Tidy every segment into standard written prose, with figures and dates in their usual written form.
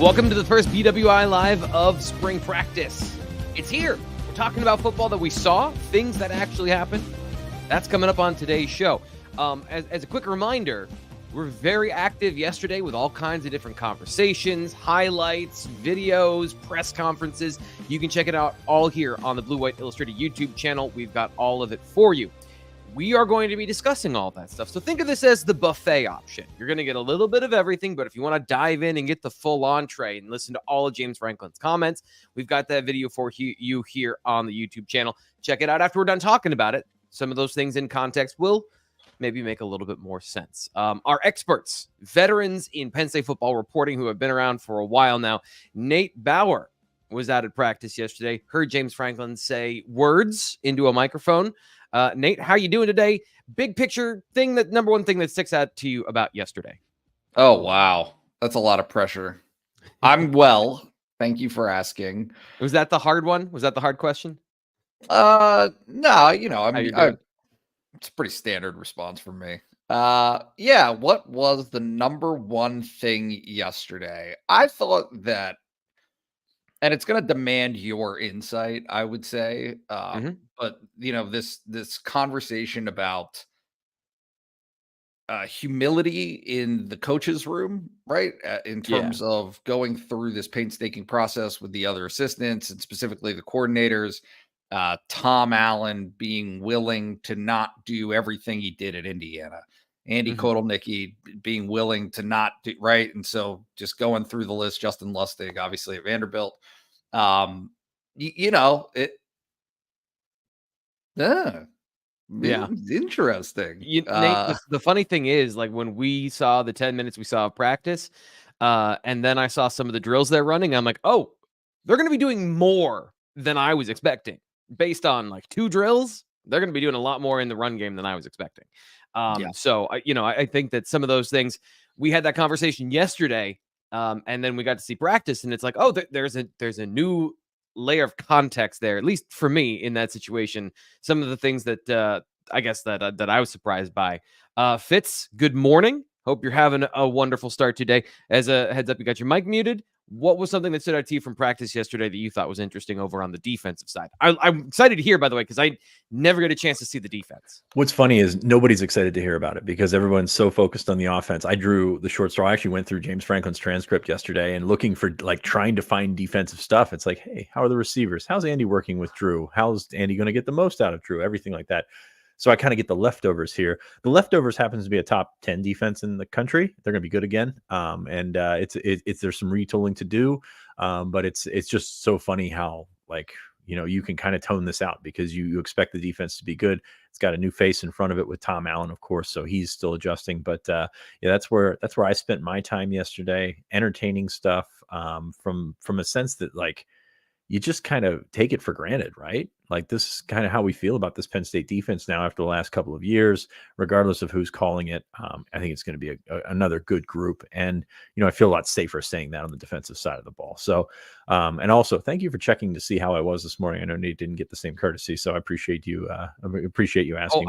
Welcome to the first BWI Live of spring practice. It's here. We're talking about football that we saw, things that actually happened. That's coming up on today's show. As a quick reminder, we're very active yesterday with all kinds of different conversations, highlights, videos, press conferences. You can check it out all here on the Blue White Illustrated YouTube channel. We've got all of it for you. We are going to be discussing all that stuff. So think of this as the buffet option. You're going to get a little bit of everything, but if you want to dive in and get the full entree and listen to all of James Franklin's comments, we've got that video for you here on the YouTube channel. Check it out after we're done talking about it. Some of those things in context will maybe make a little bit more sense. Our experts, veterans in Penn State football reporting who have been around for a while now. Nate Bauer was out at practice yesterday. Heard James Franklin say words into a microphone. Nate, how you doing today? Big picture thing, that number one thing that sticks out to you about yesterday. Oh, wow. That's a lot of pressure. I'm well. Thank you for asking. Was that the hard one? Was that the hard question? No, it's a pretty standard response from me. Yeah, what was the number one thing yesterday? I thought that, and it's going to demand your insight, I would say. But this conversation about humility in the coach's room, right? In terms of going through this painstaking process with the other assistants and specifically the coordinators, Tom Allen being willing to not do everything he did at Indiana, Andy Kotelnicki being willing to not do right. And so just going through the list, Justin Lustig, obviously at Vanderbilt, interesting. Nate, the funny thing is, like, when we saw the 10 minutes we saw of practice, and then I saw some of the drills they're running, I'm like, oh, they're going to be doing more than I was expecting. Based on like 2 drills, they're going to be doing a lot more in the run game than I was expecting. So I think that some of those things, we had that conversation yesterday, and then we got to see practice, and it's like, oh, there's a new layer of context there, at least for me in that situation. Some of the things that I guess that I was surprised by. Fitz, good morning. Hope you're having a wonderful start today. As a heads up, you got your mic muted. What was something that stood out to you from practice yesterday that you thought was interesting over on the defensive side? I'm excited to hear, by the way, because I never get a chance to see the defense. What's funny is nobody's excited to hear about it because everyone's so focused on the offense. I drew the short straw. I actually went through James Franklin's transcript yesterday and looking for, like, trying to find defensive stuff. It's like, hey, how are the receivers? How's Andy working with Drew? How's Andy going to get the most out of Drew? Everything like that. So I kind of get the leftovers here. The leftovers happens to be a top 10 defense in the country. They're going to be good again. It's there's some retooling to do. But it's just so funny how, like, you can kind of tone this out because you expect the defense to be good. It's got a new face in front of it with Tom Allen, of course, so he's still adjusting. But that's where I spent my time yesterday, entertaining stuff, from a sense that, like, you just kind of take it for granted, right? Like, this is kind of how we feel about this Penn State defense now after the last couple of years, regardless of who's calling it. I think it's going to be another good group. And, I feel a lot safer saying that on the defensive side of the ball. So, and also thank you for checking to see how I was this morning. I know Nate didn't get the same courtesy, so I appreciate you. Appreciate you asking.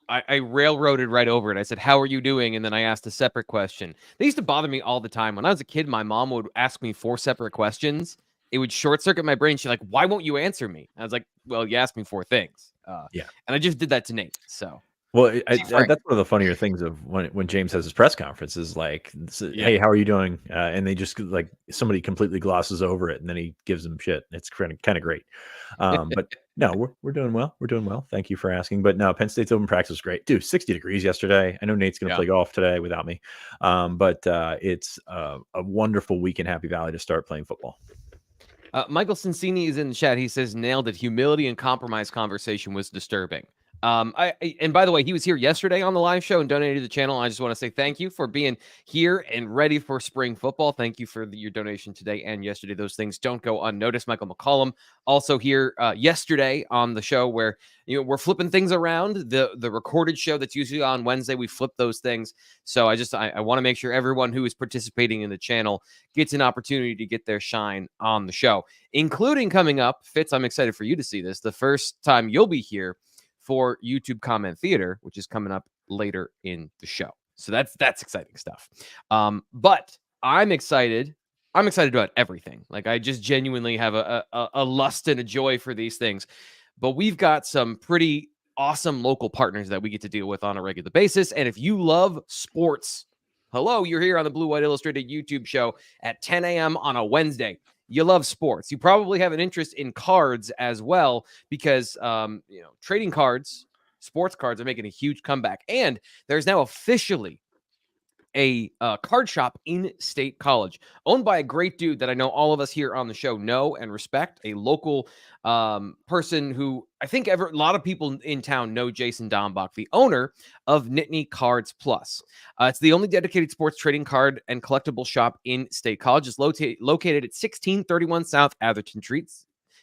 I railroaded right over it. I said, how are you doing? And then I asked a separate question. They used to bother me all the time. When I was a kid, my mom would ask me 4 separate questions. It would short circuit my brain. She's like, why won't you answer me? I was like, well, you asked me 4 things. And I just did that to Nate. So, well, that's one of the funnier things of when James has his press conference is like, hey, how are you doing? And they just, like, somebody completely glosses over it and then he gives them shit. It's kind of great. But no, we're doing well. We're doing well. Thank you for asking. But no, Penn State's open practice was great. Dude, 60 degrees yesterday. I know Nate's going to play golf today without me. But it's a wonderful week in Happy Valley to start playing football. Michael Cincini is in the chat. He says, nailed it. Humility and compromise conversation was disturbing. And by the way, he was here yesterday on the live show and donated to the channel. I just want to say thank you for being here and ready for spring football. Thank you for your donation today and yesterday. Those things don't go unnoticed. Michael McCollum also here yesterday on the show where we're flipping things around. The recorded show that's usually on Wednesday, we flip those things. So I want to make sure everyone who is participating in the channel gets an opportunity to get their shine on the show, including coming up. Fitz, I'm excited for you to see this. The first time you'll be here for YouTube Comment Theater, which is coming up later in the show. So that's exciting stuff. But I'm excited I'm excited about everything. Like, I just genuinely have a lust and a joy for these things. But we've got some pretty awesome local partners that we get to deal with on a regular basis. And if you love sports, hello, you're here on the Blue White Illustrated YouTube show at 10 a.m. on a Wednesday. You love sports. You probably have an interest in cards as well, because trading cards, sports cards are making a huge comeback. And there's now officially a card shop in State College, owned by a great dude that I know all of us here on the show know and respect, a local person who I think a lot of people in town know, Jason Dombach, the owner of Nittany Cards Plus. It's the only dedicated sports trading card and collectible shop in State College. It's located at 1631 South Atherton Street.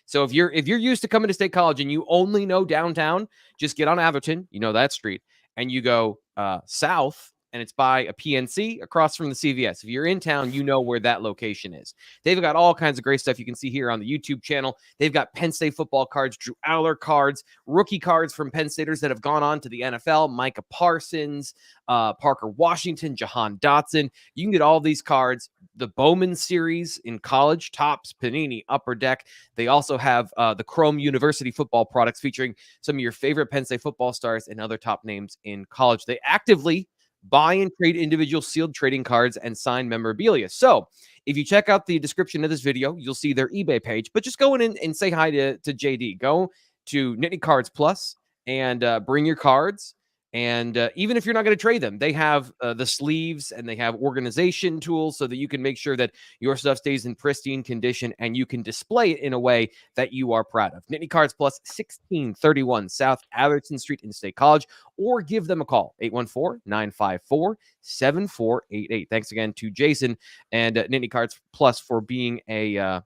So if you're used to coming to State College and you only know downtown, just get on Atherton, you know that street, and you go south, and it's by a PNC across from the CVS. If you're in town, you know where that location is. They've got all kinds of great stuff you can see here on the YouTube channel. They've got Penn State football cards, Drew Aller cards, rookie cards from Penn Staters that have gone on to the NFL, Micah Parsons, Parker Washington, Jahan Dotson. You can get all these cards. The Bowman series in college, Topps, Panini, Upper Deck. They also have the Chrome University football products featuring some of your favorite Penn State football stars and other top names in college. They actively buy and trade individual sealed trading cards and signed memorabilia. So if you check out the description of this video, you'll see their eBay page, but just go in and say hi to JD. Go to Nittany Cards Plus and bring your cards. And even if you're not going to trade them, they have the sleeves and they have organization tools so that you can make sure that your stuff stays in pristine condition and you can display it in a way that you are proud of. Nittany Cards Plus, 1631 South Atherton Street in State College, or give them a call, 814-954-7488. Thanks again to Jason and Nittany Cards Plus for being a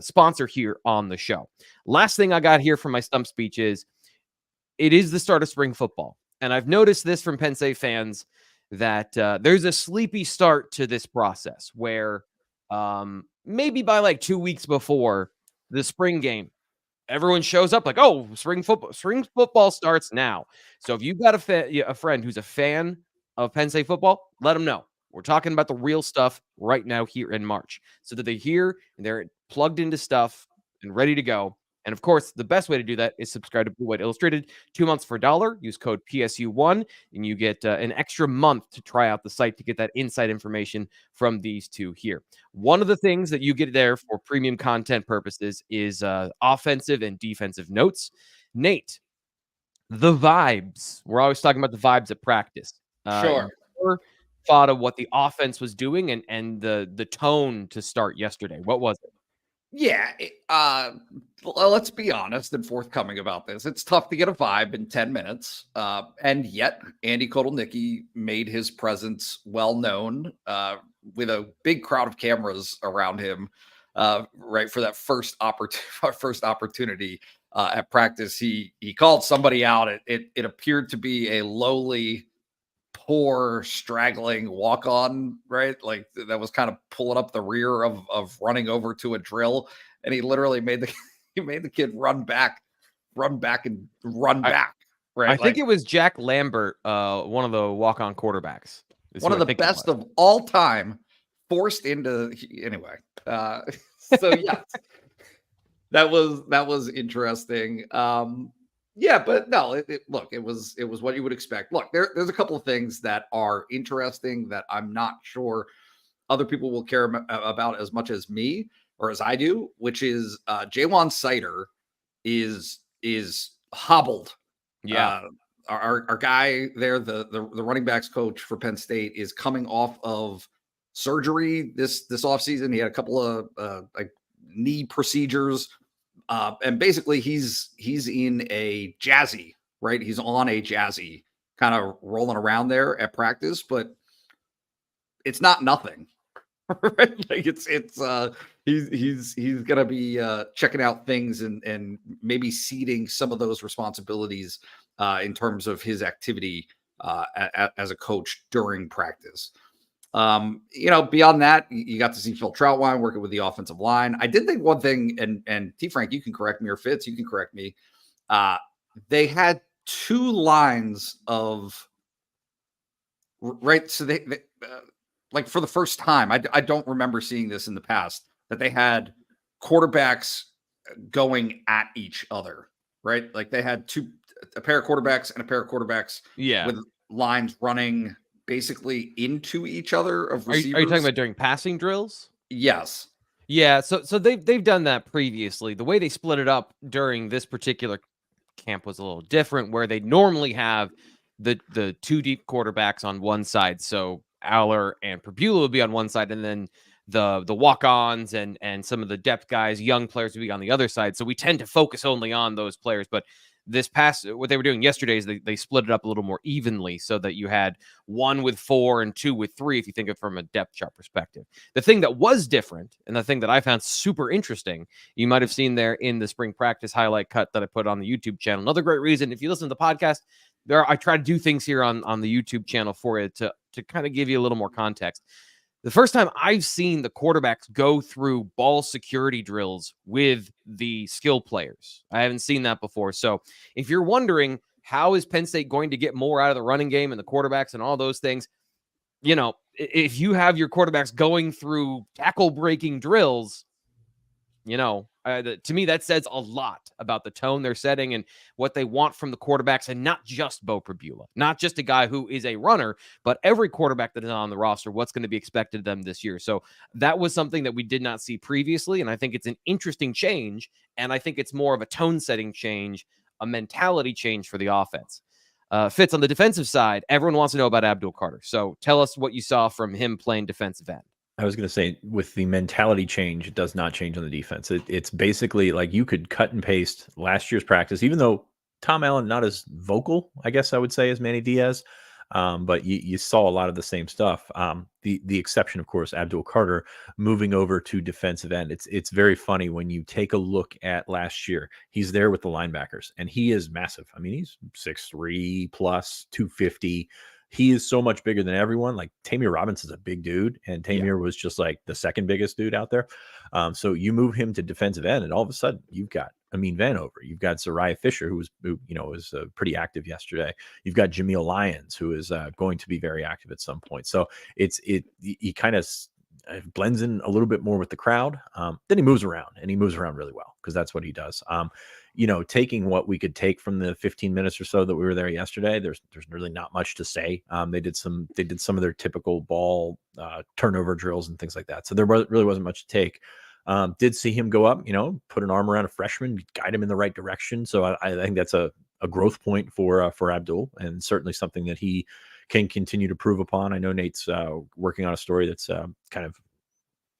sponsor here on the show. Last thing I got here from my stump speech is, it is the start of spring football. And I've noticed this from Penn State fans, that there's a sleepy start to this process where maybe by like 2 weeks before the spring game, everyone shows up like, oh, spring football starts now. So if you've got a friend who's a fan of Penn State football, let them know. We're talking about the real stuff right now here in March, so that they hear and they're plugged into stuff and ready to go. And of course, the best way to do that is subscribe to Blue White Illustrated. 2 months for $1. Use code PSU1, and you get an extra month to try out the site to get that inside information from these two here. One of the things that you get there for premium content purposes is offensive and defensive notes. Nate, the vibes. We're always talking about the vibes at practice. Sure. Thought of what the offense was doing and the tone to start yesterday. What was it? Yeah, let's be honest and forthcoming about this. It's tough to get a vibe in 10 minutes. And yet Andy Kotelnicki made his presence well known with a big crowd of cameras around him, right, for that first opportunity at practice. He called somebody out. It appeared to be a lowly, poor, straggling walk-on, right? Like that was kind of pulling up the rear of running over to a drill, and he literally made the kid run back, and run back. Right? I think it was Jack Lambert, one of the walk-on quarterbacks. One of the best of all time, forced into anyway. So yeah, that was interesting. Yeah, but no, look, it was what you would expect. Look, there's a couple of things that are interesting that I'm not sure other people will care about as much as me or as I do, which is Jaywan Sider is hobbled. Yeah. Our guy there, the running backs coach for Penn State, is coming off of surgery this offseason. He had a couple of like knee procedures. And basically he's in a jazzy, right? He's on a jazzy, kind of rolling around there at practice, but it's not nothing, right? Like he's going to be checking out things and maybe ceding some of those responsibilities in terms of his activity as a coach during practice. Beyond that, you got to see Phil Troutwine working with the offensive line. I did think one thing, and T. Frank, you can correct me, or Fitz, you can correct me. They had two lines of right. So like for the first time, I don't remember seeing this in the past, that they had quarterbacks going at each other, right? Like they had a pair of quarterbacks and a pair of quarterbacks with lines running basically into each other of receivers. Are you talking about during passing drills? Yes. Yeah, so they've done that previously. The way they split it up during this particular camp was a little different, where they normally have the two deep quarterbacks on one side. So Aller and Pula would be on one side, and then the walk-ons and some of the depth guys, young players, would be on the other side. So we tend to focus only on those players. But what they were doing yesterday is they split it up a little more evenly, so that you had one with 4 and 2 with 3, if you think of it from a depth chart perspective. The thing that was different, and the thing that I found super interesting, you might have seen there in the spring practice highlight cut that I put on the YouTube channel. Another great reason, if you listen to the podcast, I try to do things here on the YouTube channel for you to kind of give you a little more context. The first time I've seen the quarterbacks go through ball security drills with the skill players. I haven't seen that before. So if you're wondering, how is Penn State going to get more out of the running game and the quarterbacks and all those things, if you have your quarterbacks going through tackle breaking drills, to me, that says a lot about the tone they're setting and what they want from the quarterbacks, and not just Bauer and Pula, not just a guy who is a runner, but every quarterback that is on the roster, what's going to be expected of them this year. So that was something that we did not see previously, and I think it's an interesting change, and I think it's more of a tone-setting change, a mentality change for the offense. Fitz, on the defensive side, everyone wants to know about Abdul Carter. So tell us what you saw from him playing defensive end. I was going to say, with the mentality change, it does not change on the defense. It's basically like you could cut and paste last year's practice, even though Tom Allen not as vocal, I guess I would say, as Manny Diaz. But you saw a lot of the same stuff. The exception, of course, Abdul Carter moving over to defensive end. It's very funny when you take a look at last year. He's there with the linebackers, and he is massive. I mean, he's 6'3 plus 250. He is so much bigger than everyone. Like Tamir Robinson's a big dude, and Tamir was just like the second biggest dude out there. So you move him to defensive end, and all of a sudden you've got Amin Vanover. You've got Zariah Fisher, who was pretty active yesterday. You've got Jameel Lyons, who is going to be very active at some point. So he kind of blends in a little bit more with the crowd. Then he moves around, and he moves around really well, because that's what he does. Taking what we could take from the 15 minutes or so that we were there yesterday, there's really not much to say. They did some of their typical ball turnover drills and things like that. So there really wasn't much to take. Did see him go up, put an arm around a freshman, guide him in the right direction. So I think that's a growth point for Abdul, and certainly something that he can continue to prove upon. I know Nate's working on a story that's kind of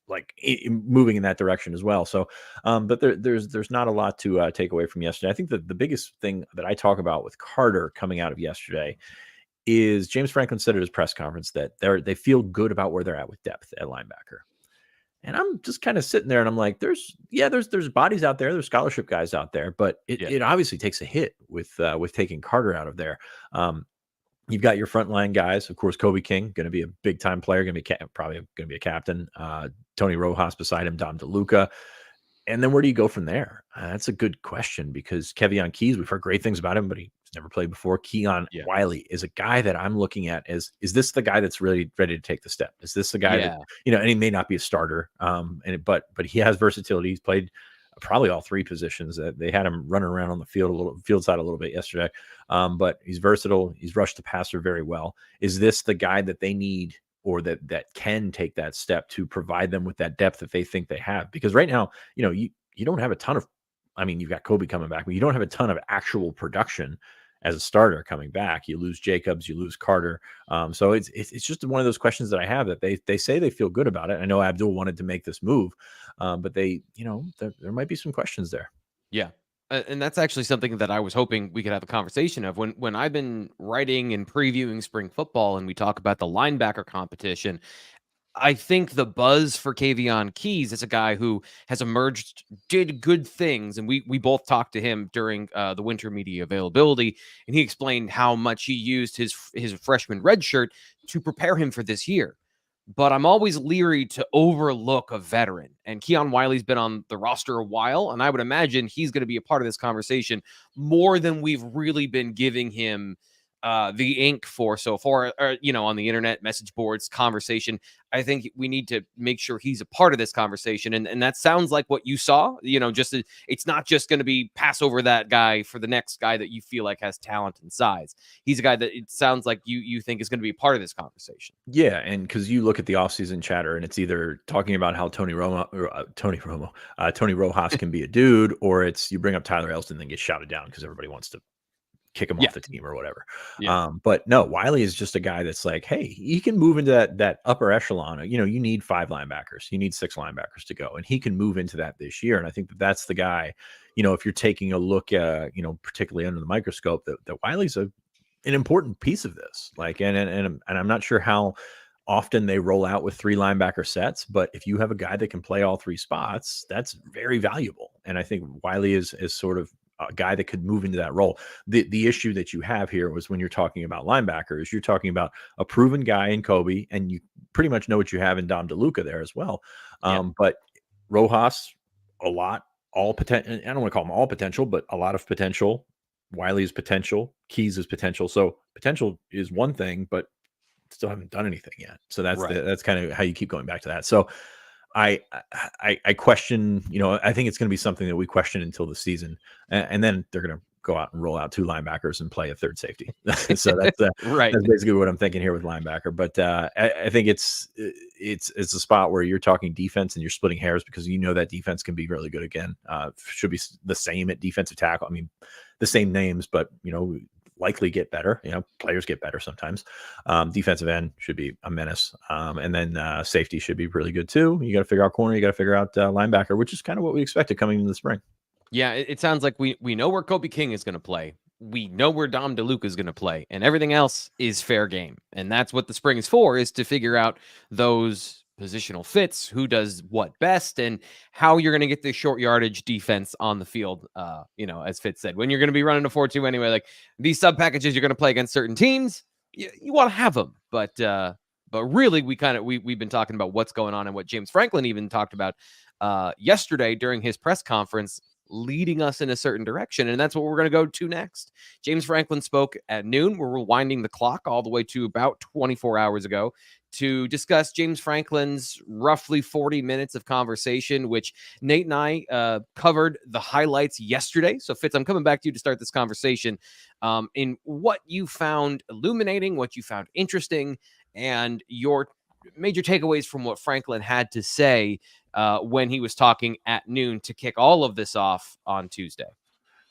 like moving in that direction as well. So, but there's not a lot to take away from yesterday. I think that the biggest thing that I talk about with Carter coming out of yesterday is James Franklin said at his press conference that they feel good about where they're at with depth at linebacker. And I'm just kind of sitting there and I'm like, there's bodies out there, there's scholarship guys out there, but it obviously takes a hit with taking Carter out of there. You've got your frontline guys, of course. Kobe King, going to be a big time player, probably going to be a captain. Tony Rojas beside him, Dom DeLuca, and then where do you go from there? That's a good question, because Kevion Keys, we've heard great things about him, but he's never played before. Keon Wy is a guy that I'm looking at as, is this the guy that's really ready to take the step? Is this the guy that, and he may not be a starter, but he has versatility. He's played probably all three positions. They had him running around on the field side a little bit yesterday. But he's versatile. He's rushed the passer very well. Is this the guy that they need, or that can take that step to provide them with that depth that they think they have? Because right now, you don't have a ton of, you've got Kobe coming back, but you don't have a ton of actual production as a starter coming back. You lose Jacobs, you lose Carter. So it's just one of those questions that I have, that they say they feel good about it. I know Abdul wanted to make this move, but there might be some questions there. Yeah. And that's actually something that I was hoping we could have a conversation of when I've been writing and previewing spring football, and we talk about the linebacker competition. I think the buzz for Kevion Keys is a guy who has emerged, did good things. And we both talked to him during the winter media availability, and he explained how much he used his freshman red shirt to prepare him for this year. But I'm always leery to overlook a veteran. And Keon Wiley's been on the roster a while, and I would imagine he's going to be a part of this conversation more than we've really been giving him the ink for on the internet, message boards, conversation. I think we need to make sure he's a part of this conversation. And that sounds like what you saw, it's not just going to be pass over that guy for the next guy that you feel like has talent and size. He's a guy that it sounds like you think is going to be a part of this conversation. Yeah. And because you look at the offseason chatter and it's either talking about how Tony Rojas can be a dude, or it's you bring up Tyler Elston and then get shouted down because everybody wants to kick him off the team or whatever. But no, Wiley is just a guy that's like, hey, he can move into that upper echelon. You need 5 linebackers, you need 6 linebackers to go, and he can move into that this year. And I think that's the guy, if you're taking a look at, particularly under the microscope, that Wiley's an important piece of this. Like, and I'm not sure how often they roll out with 3 linebacker sets, but if you have a guy that can play all 3 spots, that's very valuable. And I think Wiley is sort of a guy that could move into that role. The issue that you have here was when you're talking about linebackers, you're talking about a proven guy in Kobe, and you pretty much know what you have in Dom DeLuca there as well. But Rojas, all potential. I don't want to call them all potential, but a lot of potential. Wiley's potential, Keys is potential. So potential is one thing, but still haven't done anything yet. So that's kind of how you keep going back to that. So I question, I think it's going to be something that we question until the season, and then they're going to go out and roll out 2 linebackers and play a 3rd safety. So that's right. That's basically what I'm thinking here with linebacker. But I think it's a spot where you're talking defense and you're splitting hairs because that defense can be really good again. Should be the same at defensive tackle. I mean, the same names, but likely get better. Players get better sometimes. Defensive end should be a menace. And then safety should be really good too. You got to figure out corner. You got to figure out linebacker, which is kind of what we expected coming into the spring. Yeah, it sounds like we know where Kobe King is going to play. We know where Dom DeLuca is going to play, and everything else is fair game. And that's what the spring is for, is to figure out those positional fits, who does what best, and how you're going to get the short yardage defense on the field. As Fitz said, when you're going to be running a 4-2 anyway, like these sub packages you're going to play against certain teams, you want to have them. But really, we've been talking about what's going on and what James Franklin even talked about yesterday during his press conference, leading us in a certain direction. And that's what we're going to go to next. James Franklin spoke at noon. We're rewinding the clock all the way to about 24 hours ago to discuss James Franklin's roughly 40 minutes of conversation, which Nate and I covered the highlights yesterday. So Fitz, I'm coming back to you to start this conversation in what you found illuminating, what you found interesting, and your major takeaways from what Franklin had to say when he was talking at noon to kick all of this off on Tuesday.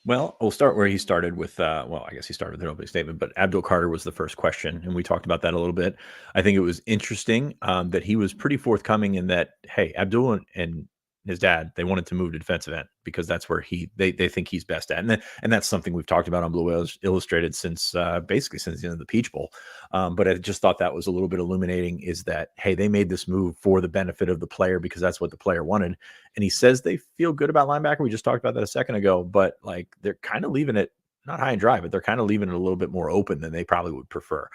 Well, we'll start where he started with, I guess he started with an opening statement, but Abdul Carter was the first question, and we talked about that a little bit. I think it was interesting that he was pretty forthcoming in that, hey, Abdul and his dad, they wanted to move to defensive end because that's where they think he's best at. And that's something we've talked about on Blue Illustrated since basically since the end of the Peach Bowl. But I just thought that was a little bit illuminating, is that, hey, they made this move for the benefit of the player because that's what the player wanted. And he says they feel good about linebacker. We just talked about that a second ago, but like they're kind of leaving it not high and dry, but they're kind of leaving it a little bit more open than they probably would prefer.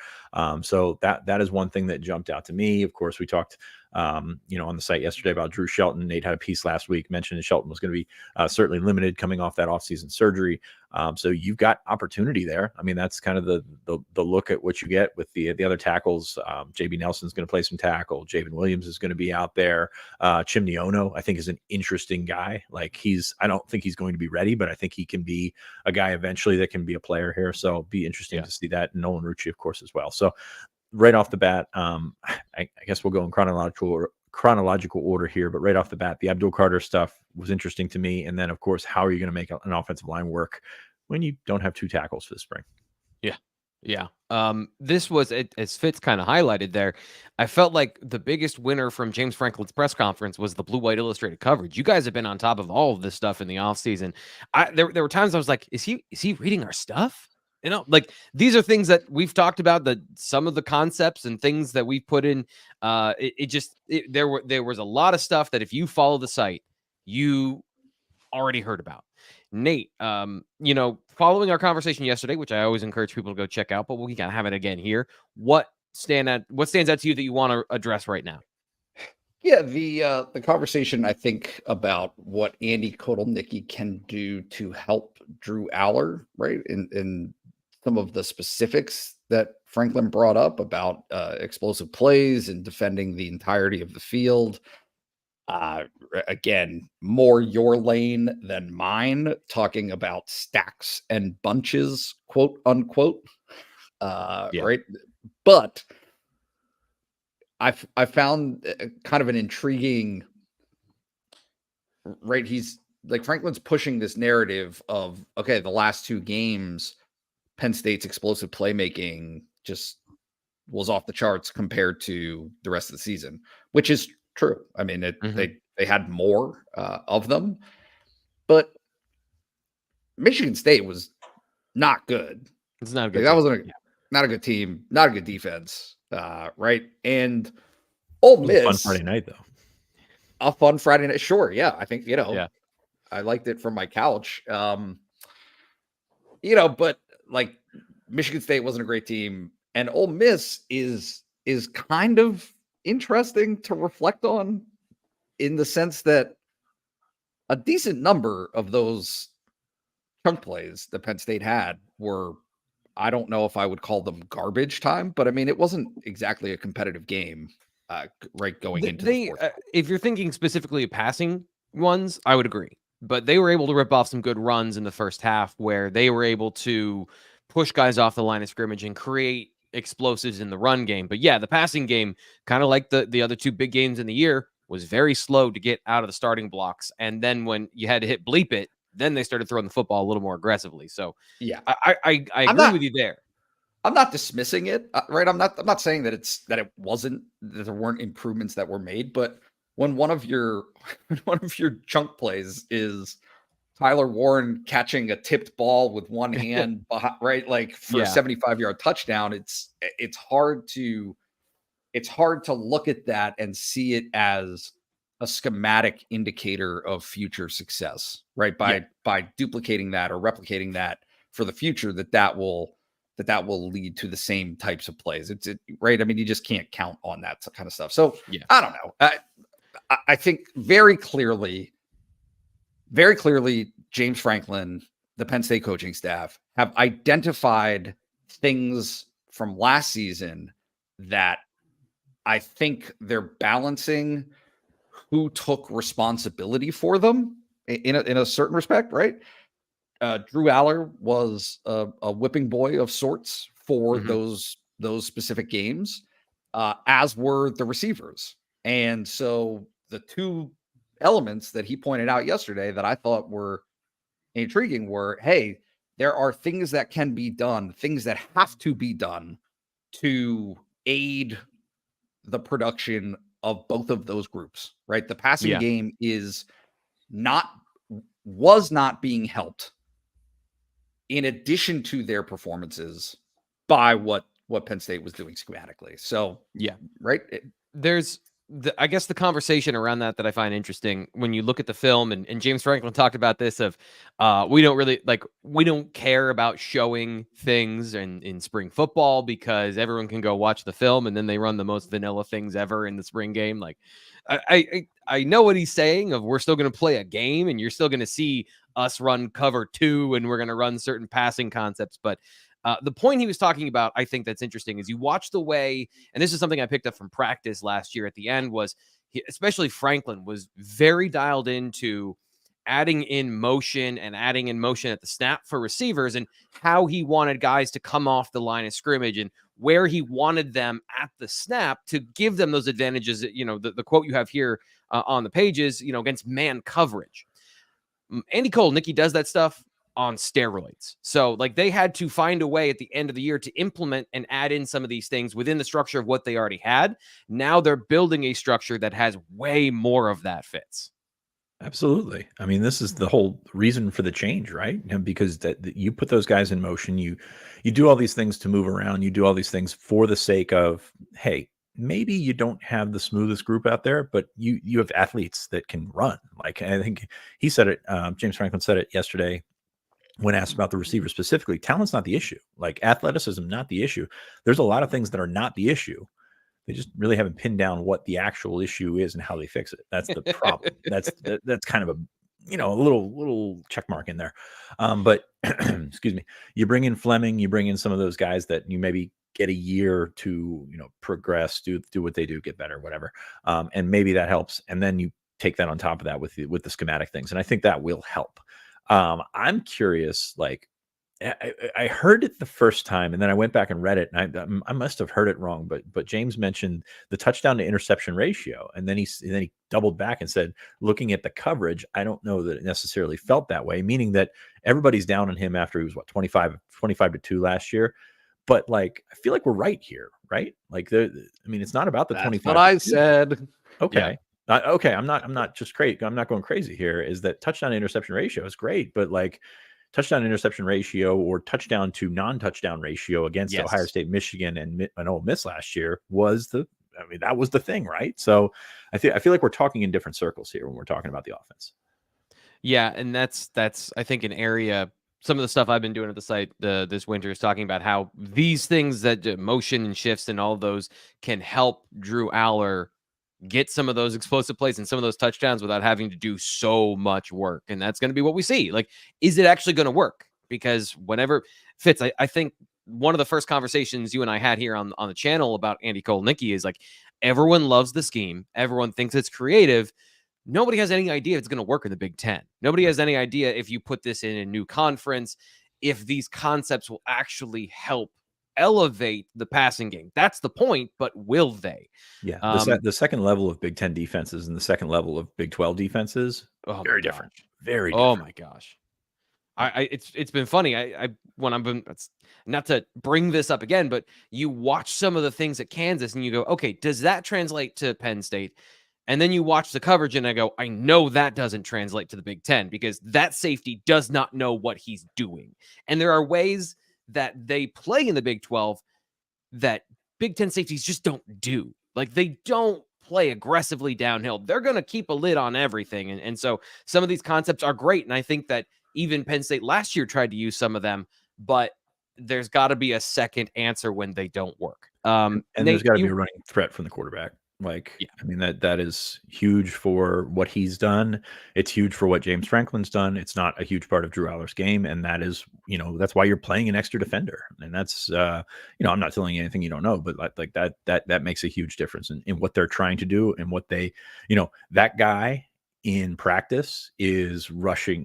So that is one thing that jumped out to me. Of course, we talked on the site yesterday about Drew Shelton. Nate had a piece last week mentioning Shelton was going to be certainly limited coming off that offseason surgery. So you've got opportunity there. I mean, that's kind of the look at what you get with the other tackles. JB Nelson's going to play some tackle. Keon Williams is going to be out there. Chimney Ono, I think, is an interesting guy. Like I don't think he's going to be ready, but I think he can be a guy eventually that can be a player here. So it'll be interesting to see that. And Nolan Rucci, of course, as well. So right off the bat, I guess we'll go in chronological order here, but right off the bat, the Abdul Carter stuff was interesting to me. And then, of course, how are you going to make an offensive line work when you don't have 2 tackles for the spring? Yeah. This was, as Fitz kind of highlighted there, I felt like the biggest winner from James Franklin's press conference was the Blue White Illustrated coverage. You guys have been on top of all of this stuff in the offseason. There were times I was like, is he reading our stuff? Like these are things that we've talked about, that some of the concepts and things that we've put in. There was a lot of stuff that if you follow the site, you already heard about. Nate, following our conversation yesterday, which I always encourage people to go check out, but we can have it again here. What stands out to you that you want to address right now? Yeah, the conversation, I think, about what Andy Kotelnicki can do to help Drew Aller, right, in some of the specifics that Franklin brought up about explosive plays and defending the entirety of the field. Again, more your lane than mine, talking about stacks and bunches, quote unquote. Right. But I found kind of an intriguing, right? He's like, Franklin's pushing this narrative of, okay, the last 2 games, Penn State's explosive playmaking just was off the charts compared to the rest of the season, which is true. I mean, they had more of them, but Michigan State was not good. It's not a good. Like, that wasn't not a good team, not a good defense, right? And Ole Miss, fun Friday night though. A fun Friday night, sure, yeah. I think I liked it from my couch, but like Michigan State wasn't a great team, and Ole Miss is kind of interesting to reflect on, in the sense that a decent number of those chunk plays that Penn State had were, I don't know if I would call them garbage time, but I mean, it wasn't exactly a competitive game, right, going into the fourth. If you're thinking specifically of passing ones, I would agree. But they were able to rip off some good runs in the first half, where they were able to push guys off the line of scrimmage and create explosives in the run game. But yeah, the passing game, kind of like the other 2 big games in the year, was very slow to get out of the starting blocks. And then when you had to hit bleep it, then they started throwing the football a little more aggressively. So yeah, I agree with you there. I'm not dismissing it, right? I'm not saying that it wasn't, that there weren't improvements that were made, but when one of your chunk plays is Tyler Warren catching a tipped ball with one hand behind, right, like for a 75-yard touchdown, it's hard to look at that and see it as a schematic indicator of future success, right? By duplicating that or replicating that for the future, that will lead to the same types of plays. It's right. I mean, you just can't count on that kind of stuff. So I don't know. I think very clearly, James Franklin, the Penn State coaching staff, have identified things from last season that I think they're balancing who took responsibility for them in a certain respect, right? Drew Aller was a whipping boy of sorts for those specific games, as were the receivers. And so the 2 elements that he pointed out yesterday that I thought were intriguing were, hey, there are things that can be done, things that have to be done to aid the production of both of those groups, right? The passing game was not being helped, in addition to their performances, by what Penn State was doing schematically. So right. There's I guess the conversation around that I find interesting when you look at the film, and James Franklin talked about this of we don't care about showing things in spring football because everyone can go watch the film and then they run the most vanilla things ever in the spring game. Like I know what he's saying of, we're still going to play a game and you're still going to see us run cover 2 and we're going to run certain passing concepts. But the point he was talking about, I think that's interesting, is you watch the way, and this is something I picked up from practice last year at the end, was especially Franklin was very dialed into adding in motion at the snap for receivers, and how he wanted guys to come off the line of scrimmage and where he wanted them at the snap to give them those advantages. The quote you have here on the pages, against man coverage. Andy Cole, Nicky does that stuff on steroids. So like, they had to find a way at the end of the year to implement and add in some of these things within the structure of what they already had. Now they're building a structure that has way more of that fits. Absolutely. I mean, this is the whole reason for the change, right? Because that you put those guys in motion, you do all these things to move around, you do all these things for the sake of, hey, maybe you don't have the smoothest group out there, but you have athletes that can run. Like, I think he said it, James Franklin said it yesterday when asked about the receiver specifically. Talent's not the issue. Like, athleticism, not the issue. There's a lot of things that are not the issue. They just really haven't pinned down what the actual issue is and how they fix it. That's the problem. That's kind of a little check mark in there. But excuse me, you bring in Fleming, you bring in some of those guys that you maybe get a year to, progress, do what they do, get better, whatever. And maybe that helps. And then you take that on top of that with the schematic things. And I think that will help. I'm curious, like, I heard it the first time, and then I went back and read it, and I must have heard it wrong. But James mentioned the touchdown to interception ratio, and then he doubled back and said, looking at the coverage, I don't know that it necessarily felt that way. Meaning that everybody's down on him after he was 25-2 last year. But like, I feel like we're right here, right? Like, it's not about the 25. What I said. Okay. Yeah. Okay. I'm not just crazy. I'm not going crazy here. Is that touchdown to interception ratio is great, but like, touchdown interception ratio or touchdown to non-touchdown ratio against Ohio State, Michigan, and Ole Miss last year that was the thing, right? So I feel like we're talking in different circles here when we're talking about the offense. Yeah, and that's I think an area. Some of the stuff I've been doing at the site this winter is talking about how these things that motion and shifts and all of those can help Drew Aller get some of those explosive plays and some of those touchdowns without having to do so much work. And that's going to be what we see. Like, is it actually going to work? Because whenever Fitz, I think one of the first conversations you and I had here on the channel about Andy Kotelnicki is like, everyone loves the scheme. Everyone thinks it's creative. Nobody has any idea if it's going to work in the Big Ten. Nobody has any idea if you put this in a new conference, if these concepts will actually help elevate the passing game. That's the point, but will they? Yeah. The second level of Big Ten defenses and the second level of Big 12 defenses, very different. Very different. Oh my gosh. It's been funny. It's not to bring this up again, but you watch some of the things at Kansas and you go, okay, does that translate to Penn State? And then you watch the coverage and I go, I know that doesn't translate to the Big Ten because that safety does not know what he's doing. And there are ways that they play in the Big 12 that Big Ten safeties just don't do. Like, they don't play aggressively downhill. They're going to keep a lid on everything. And so some of these concepts are great. And I think that even Penn State last year tried to use some of them, but there's got to be a second answer when they don't work. And there's got to be a running threat from the quarterback. That is huge for what he's done. It's huge for what James Franklin's done. It's not a huge part of Drew Aller's game. And that is, that's why you're playing an extra defender. And that's, I'm not telling you anything you don't know, but like that makes a huge difference in what they're trying to do and what they, that guy in practice is rushing,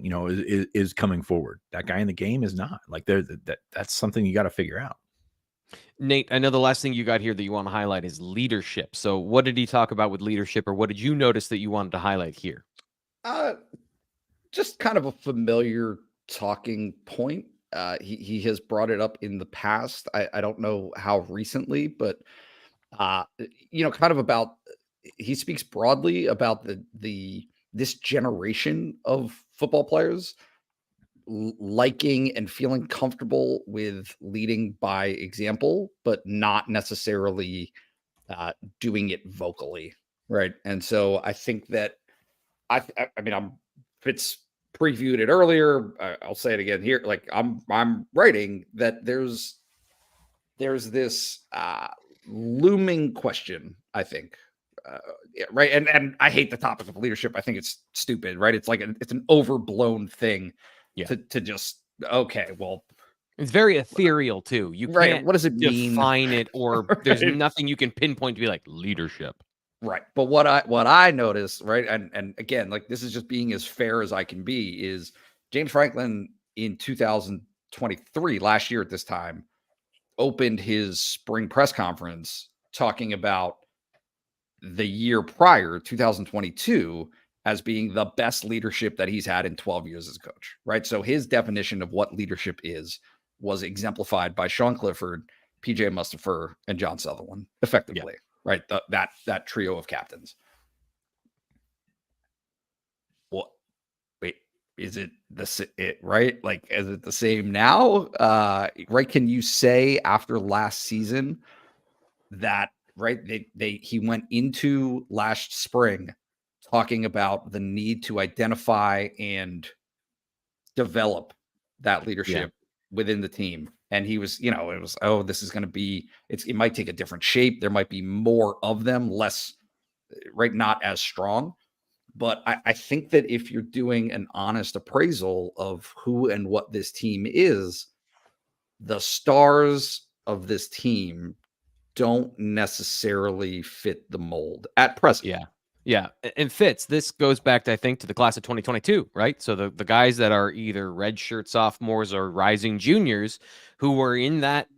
is coming forward. That guy in the game is not. Like, that's something you got to figure out. Nate, I know the last thing you got here that you want to highlight is leadership. So what did he talk about with leadership, or what did you notice that you wanted to highlight here? Just kind of a familiar talking point. He has brought it up in the past. I don't know how recently, but kind of about, he speaks broadly about this generation of football players liking and feeling comfortable with leading by example, but not necessarily doing it vocally, right? And so I think that Fitz previewed it earlier. I'll say it again here. Like, I'm writing that there's this looming question, I think. Right. And I hate the topic of leadership. I think it's stupid, right? It's like it's an overblown thing. To just, okay, well, it's very ethereal too. You can't what does it mean? Define it, or there's nothing you can pinpoint to be like leadership. Right. But what I noticed, right, and again, like, this is just being as fair as I can be, is James Franklin in 2023, last year at this time, opened his spring press conference talking about the year prior, 2022, as being the best leadership that he's had in 12 years as a coach, right? So his definition of what leadership was exemplified by Sean Clifford, PJ Mustipher, and John Sutherland, effectively, right? That trio of captains. What? Wait, is it right? Like, is it the same now? Right? Can you say after last season that, right, he went into last spring talking about the need to identify and develop that leadership within the team. And he was, it was, this is going to be, it might take a different shape. There might be more of them, less, right, not as strong. But I think that if you're doing an honest appraisal of who and what this team is, the stars of this team don't necessarily fit the mold at present. Yeah. Yeah. And Fitz, this goes back, I think, to the class of 2022, right? So the guys that are either redshirt sophomores or rising juniors who were in that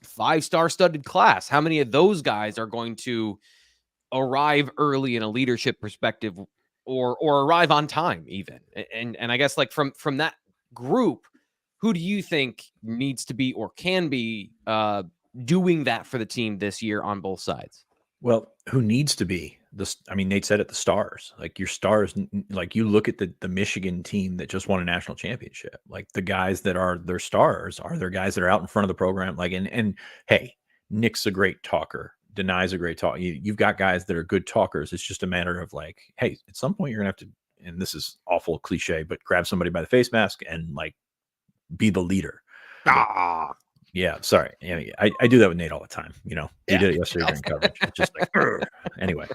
5-star studded class, how many of those guys are going to arrive early in a leadership perspective or arrive on time even? And I guess like from that group, who do you think needs to be or can be doing that for the team this year on both sides? Well, who needs to be this? I mean, Nate said it, the stars, like your stars, like you look at the Michigan team that just won a national championship, like the guys that are their stars are their guys that are out in front of the program. Like, and hey, Nick's a great talker. Denai's a great talker. You've got guys that are good talkers. It's just a matter of like, hey, at some point you're going to have to, and this is awful cliche, but grab somebody by the face mask and like be the leader. Yeah, sorry. Yeah, I do that with Nate all the time. You know, he did it yesterday during coverage. It's just like, anyway.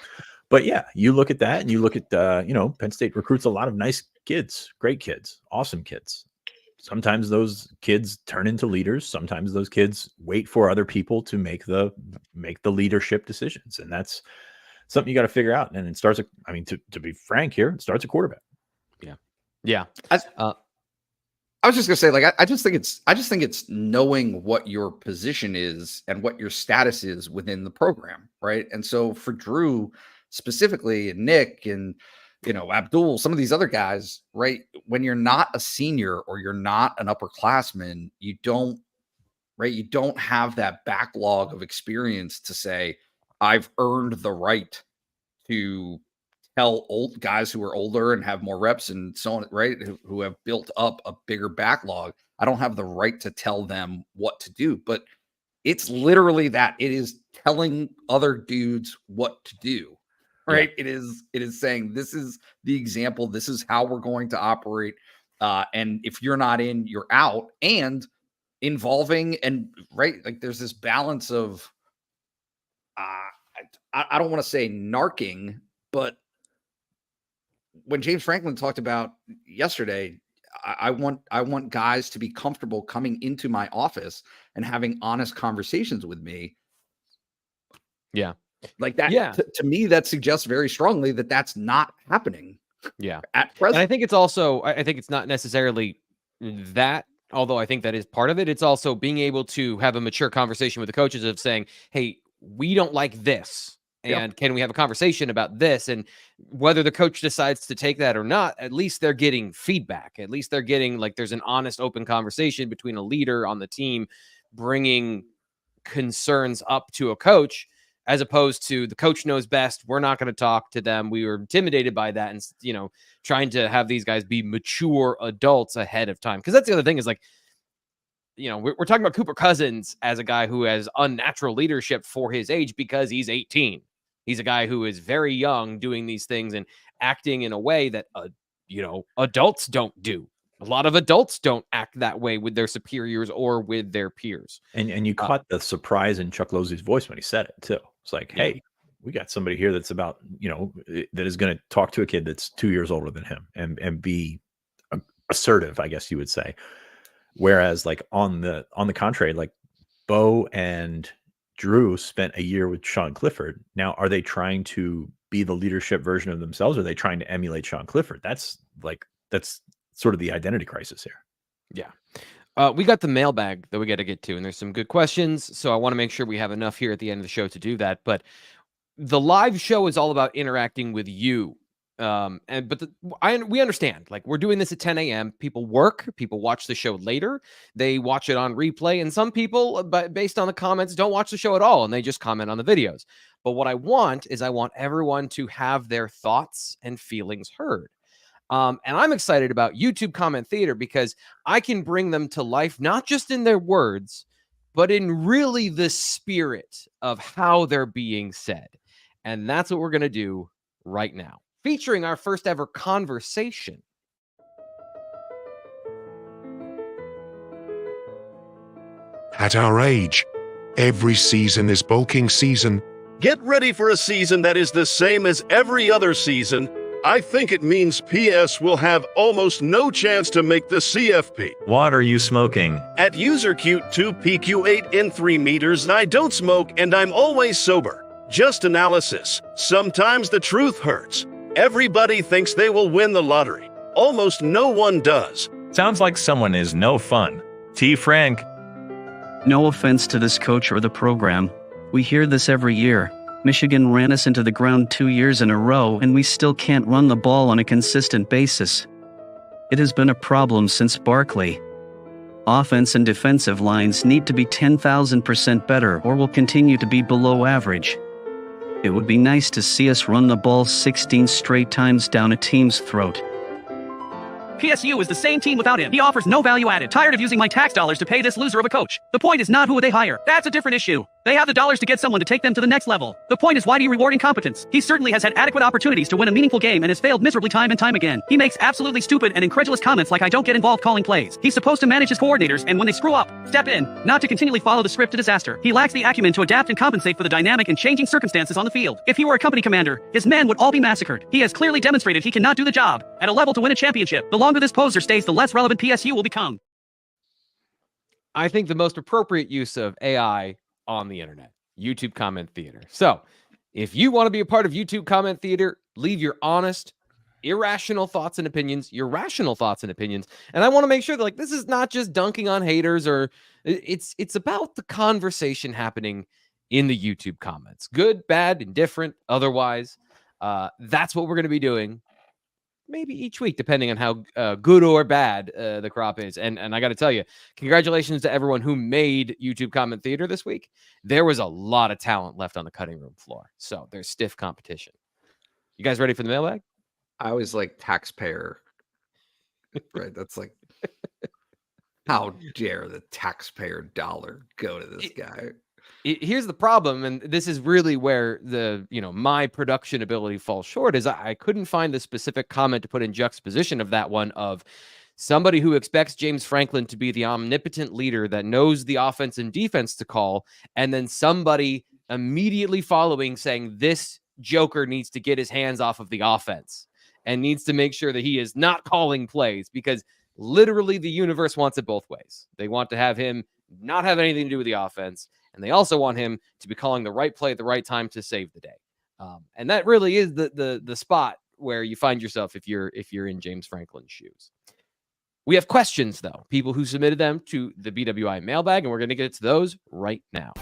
But yeah, you look at that and you look at, Penn State recruits a lot of nice kids, great kids, awesome kids. Sometimes those kids turn into leaders. Sometimes those kids wait for other people to make the leadership decisions. And that's something you got to figure out. And it starts, to be frank here, it starts at quarterback. Yeah. Yeah. I was just gonna say, like, I just think it's knowing what your position is and what your status is within the program, right? And so for Drew specifically, and Nick, and Abdul, some of these other guys, right? When you're not a senior or you're not an upperclassman, you don't have that backlog of experience to say, I've earned the right to tell old guys who are older and have more reps and so on, right? Who have built up a bigger backlog. I don't have the right to tell them what to do, but it's literally that. It is telling other dudes what to do, right? Yeah. It is saying, this is the example. This is how we're going to operate. And if you're not in, you're out. And involving and right, like there's this balance of, I don't want to say narking, but when James Franklin talked about yesterday, I want guys to be comfortable coming into my office and having honest conversations with me. Yeah. Like that. Yeah. To me, that suggests very strongly that that's not happening. Yeah. At present. And I think it's not necessarily that, although I think that is part of it. It's also being able to have a mature conversation with the coaches of saying, hey, we don't like this. And can we have a conversation about this? And whether the coach decides to take that or not, at least they're getting feedback. At least they're getting, like, there's an honest, open conversation between a leader on the team bringing concerns up to a coach, as opposed to the coach knows best. We're not going to talk to them. We were intimidated by that. And, trying to have these guys be mature adults ahead of time. Because that's the other thing is, like, we're talking about Cooper Cousins as a guy who has unnatural leadership for his age because he's 18. He's a guy who is very young doing these things and acting in a way that, adults don't do. A lot of adults don't act that way with their superiors or with their peers. And you caught the surprise in Chuck Losey's voice when he said it too. It's like, hey, we got somebody here that's about, that is going to talk to a kid that's 2 years older than him and be assertive, I guess you would say. Whereas like on the contrary, like Bo and Drew spent a year with Sean Clifford. Now, are they trying to be the leadership version of themselves? Or are they trying to emulate Sean Clifford? That's sort of the identity crisis here. Yeah. We got the mailbag that we got to get to, and there's some good questions. So I want to make sure we have enough here at the end of the show to do that. But the live show is all about interacting with you. We understand, like, we're doing this at 10 a.m. People work, people watch the show later, they watch it on replay, and some people, but based on the comments, don't watch the show at all, and they just comment on the videos. But what I want everyone to have their thoughts and feelings heard. And I'm excited about YouTube comment theater because I can bring them to life, not just in their words, but in really the spirit of how they're being said. And that's what we're going to do right now, featuring our first ever conversation. At our age, every season is bulking season. Get ready for a season that is the same as every other season I think it means PS will have almost no chance to make the CFP. What are you smoking? At UserCute2PQ8 in 3 meters, I don't smoke and I'm always sober. Just analysis. Sometimes the truth hurts. Everybody thinks they will win the lottery. Almost no one does. Sounds like someone is no fun. T. Frank. No offense to this coach or the program. We hear this every year. Michigan ran us into the ground 2 years in a row and we still can't run the ball on a consistent basis. It has been a problem since Barkley. Offense and defensive lines need to be 10,000% better or will continue to be below average. It would be nice to see us run the ball 16 straight times down a team's throat. PSU is the same team without him. He offers no value added. Tired of using my tax dollars to pay this loser of a coach. The point is not who they hire. That's a different issue. They have the dollars to get someone to take them to the next level. The point is, why do you reward incompetence? He certainly has had adequate opportunities to win a meaningful game and has failed miserably time and time again. He makes absolutely stupid and incredulous comments like I don't get involved calling plays. He's supposed to manage his coordinators and when they screw up, step in, not to continually follow the script to disaster. He lacks the acumen to adapt and compensate for the dynamic and changing circumstances on the field. If he were a company commander, his men would all be massacred. He has clearly demonstrated he cannot do the job at a level to win a championship. The longer this poser stays, the less relevant PSU will become. I think the most appropriate use of AI on the internet. YouTube comment theater. So if you want to be a part of YouTube comment theater, leave your honest, irrational thoughts and opinions, your rational thoughts and opinions. And I want to make sure that like this is not just dunking on haters or it's about the conversation happening in the YouTube comments. Good, bad, indifferent, otherwise. That's what we're going to be doing. Maybe each week, depending on how good or bad the crop is. And I got to tell you, congratulations to everyone who made YouTube Comment Theater this week. There was a lot of talent left on the cutting room floor. So there's stiff competition. You guys ready for the mailbag? I always like taxpayer. Right. That's like, how dare the taxpayer dollar go to this guy? Here's the problem, and this is really where my production ability falls short, is I couldn't find the specific comment to put in juxtaposition of that one of somebody who expects James Franklin to be the omnipotent leader that knows the offense and defense to call, and then somebody immediately following saying this joker needs to get his hands off of the offense and needs to make sure that he is not calling plays, because literally the universe wants it both ways. They want to have him not have anything to do with the offense, and they also want him to be calling the right play at the right time to save the day. And that really is the spot where you find yourself if you're in James Franklin's shoes. We have questions, though, people who submitted them to the BWI mailbag, and we're going to get to those right now.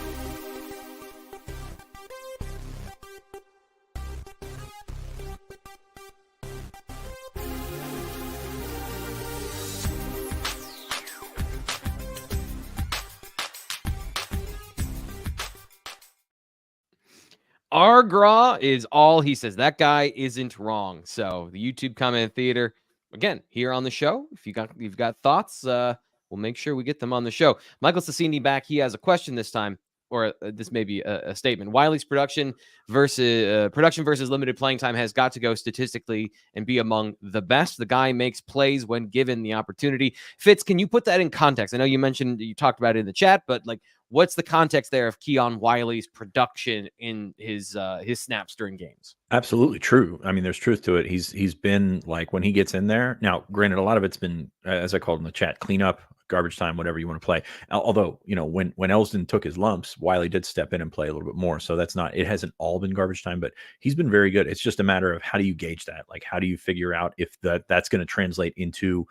Argra is all he says. That guy isn't wrong. So the YouTube comment theater, again, here on the show. If you've got thoughts, we'll make sure we get them on the show. Michael Sassini back. He has a question this time, or this may be a statement. Wiley's production versus limited playing time has got to go statistically and be among the best. The guy makes plays when given the opportunity. Fitz, can you put that in context? I know you talked about it in the chat, but like, what's the context there of Keon Wiley's production in his snaps during games? Absolutely true. I mean, there's truth to it. He's been like, when he gets in there. Now, granted, a lot of it's been, as I called in the chat, cleanup, garbage time, whatever you want to play. Although, when Elston took his lumps, Wiley did step in and play a little bit more. So it hasn't all been garbage time, but he's been very good. It's just a matter of how do you gauge that? Like, how do you figure out if that's going to translate into,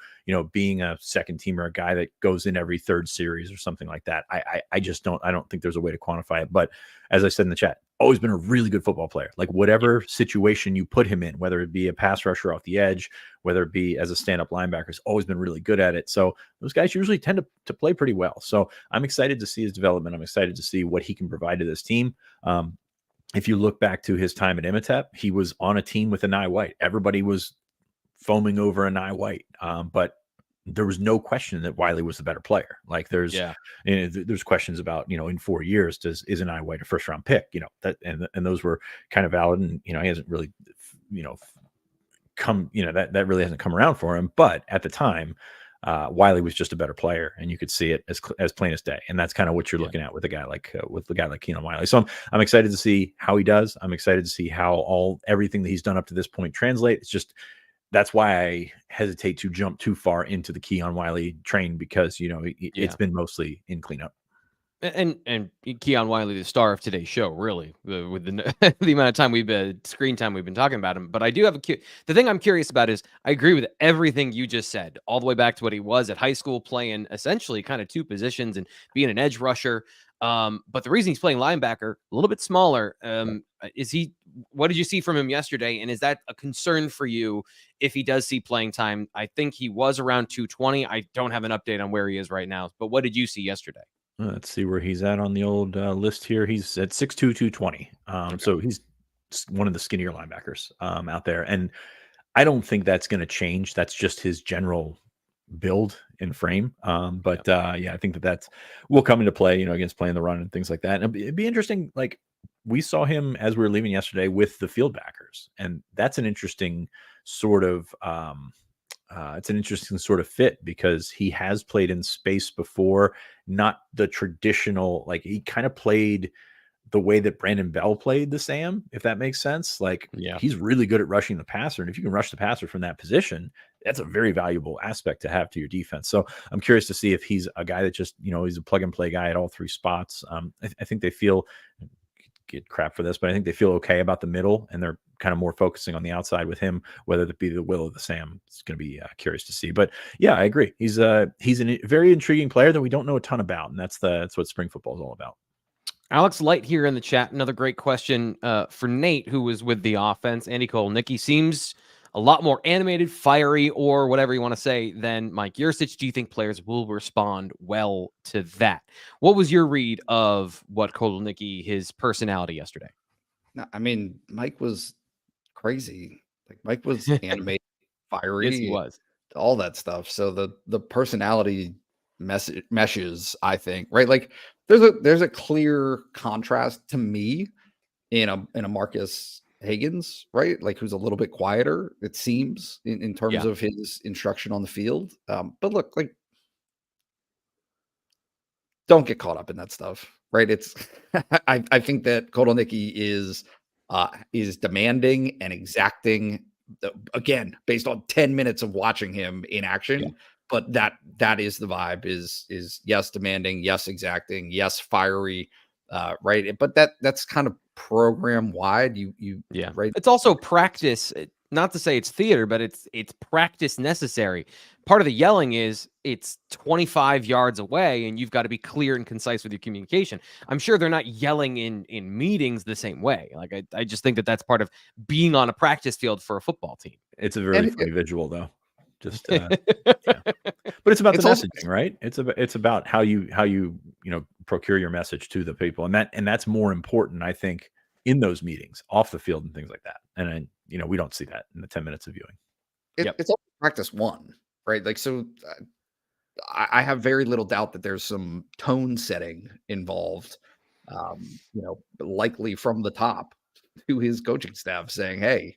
being a second teamer, a guy that goes in every third series or something like that? I don't think there's a way to quantify it. But as I said in the chat, always been a really good football player. Like, whatever situation you put him in, whether it be a pass rusher off the edge, whether it be as a stand-up linebacker, has always been really good at it. So those guys usually tend to play pretty well. So I'm excited to see his development. I'm excited to see what he can provide to this team. If you look back to his time at Imhotep, he was on a team with Keon Wy. Everybody was foaming over Keon Wy, but there was no question that Wiley was the better player. Like, there's questions about, in 4 years, is Keon Wy a first round pick? And those were kind of valid. And, he hasn't really, come, that really hasn't come around for him. But at the time, Wiley was just a better player, and you could see it as plain as day. And that's kind of what you're looking at with a guy like Keon Wiley. So I'm excited to see how he does. I'm excited to see how everything that he's done up to this point translate. It's just that's why I hesitate to jump too far into the Keon Wiley train, because it's been mostly in cleanup. And Keon Wiley, the star of today's show, really, with the the amount of time screen time we've been talking about him. But I do have the thing I'm curious about is I agree with everything you just said, all the way back to what he was at high school, playing essentially kind of two positions and being an edge rusher. But the reason he's playing linebacker, a little bit smaller, what did you see from him yesterday? And is that a concern for you if he does see playing time? I think he was around 220. I don't have an update on where he is right now, but what did you see yesterday? Let's see where he's at on the old list here. He's at 6'2", 220. So he's one of the skinnier linebackers out there. And I don't think that's going to change. That's just his general build and frame. I think that will come into play, against playing the run and things like that. And it'd be interesting. Like, we saw him as we were leaving yesterday with the field backers, and that's an interesting sort of fit, because he has played in space before, not the traditional, like he kind of played the way that Brandon Bell played the Sam, if that makes sense. Like, he's really good at rushing the passer. And if you can rush the passer from that position, that's a very valuable aspect to have to your defense. So I'm curious to see if he's a guy that just, he's a plug and play guy at all three spots. I think they get crap for this, but I think they feel okay about the middle, and they're kind of more focusing on the outside with him, whether it be the Will or the Sam. It's going to be curious to see. But yeah, I agree. He's a very intriguing player that we don't know a ton about, and that's what spring football is all about. Alex Light here in the chat. Another great question for Nate, who was with the offense. Andy Kotelnicki seems a lot more animated, fiery, or whatever you want to say than Mike Yurcich. Do you think players will respond well to that? What was your read of what Kotelnicki, his personality yesterday? No, I mean, Mike was crazy. Like, Mike was animated, fiery. Yes, he was. All that stuff. So the personality meshes, I think, right? Like, there's a clear contrast to me in a Marcus Higgins, right? Like, who's a little bit quieter, it seems, in terms of his instruction on the field. But look, like, don't get caught up in that stuff, right? It's I think that Kotelnicki is demanding and exacting, again, based on 10 minutes of watching him in action. Yeah. But that is the vibe, is yes, demanding, yes, exacting, yes, fiery, right? But that's kind of program wide. Right. It's also practice. Not to say it's theater, but it's practice necessary. Part of the yelling is it's 25 yards away, and you've got to be clear and concise with your communication. I'm sure they're not yelling in meetings the same way. Like, I just think that's part of being on a practice field for a football team. It's a very funny visual, though. Just, yeah. But it's about the messaging, right? It's about how you procure your message to the people, and that's more important, I think, in those meetings, off the field and things like that. And we don't see that in the 10 minutes of viewing. It's all practice one, right? Like, so I have very little doubt that there's some tone setting involved, likely from the top to his coaching staff saying, hey,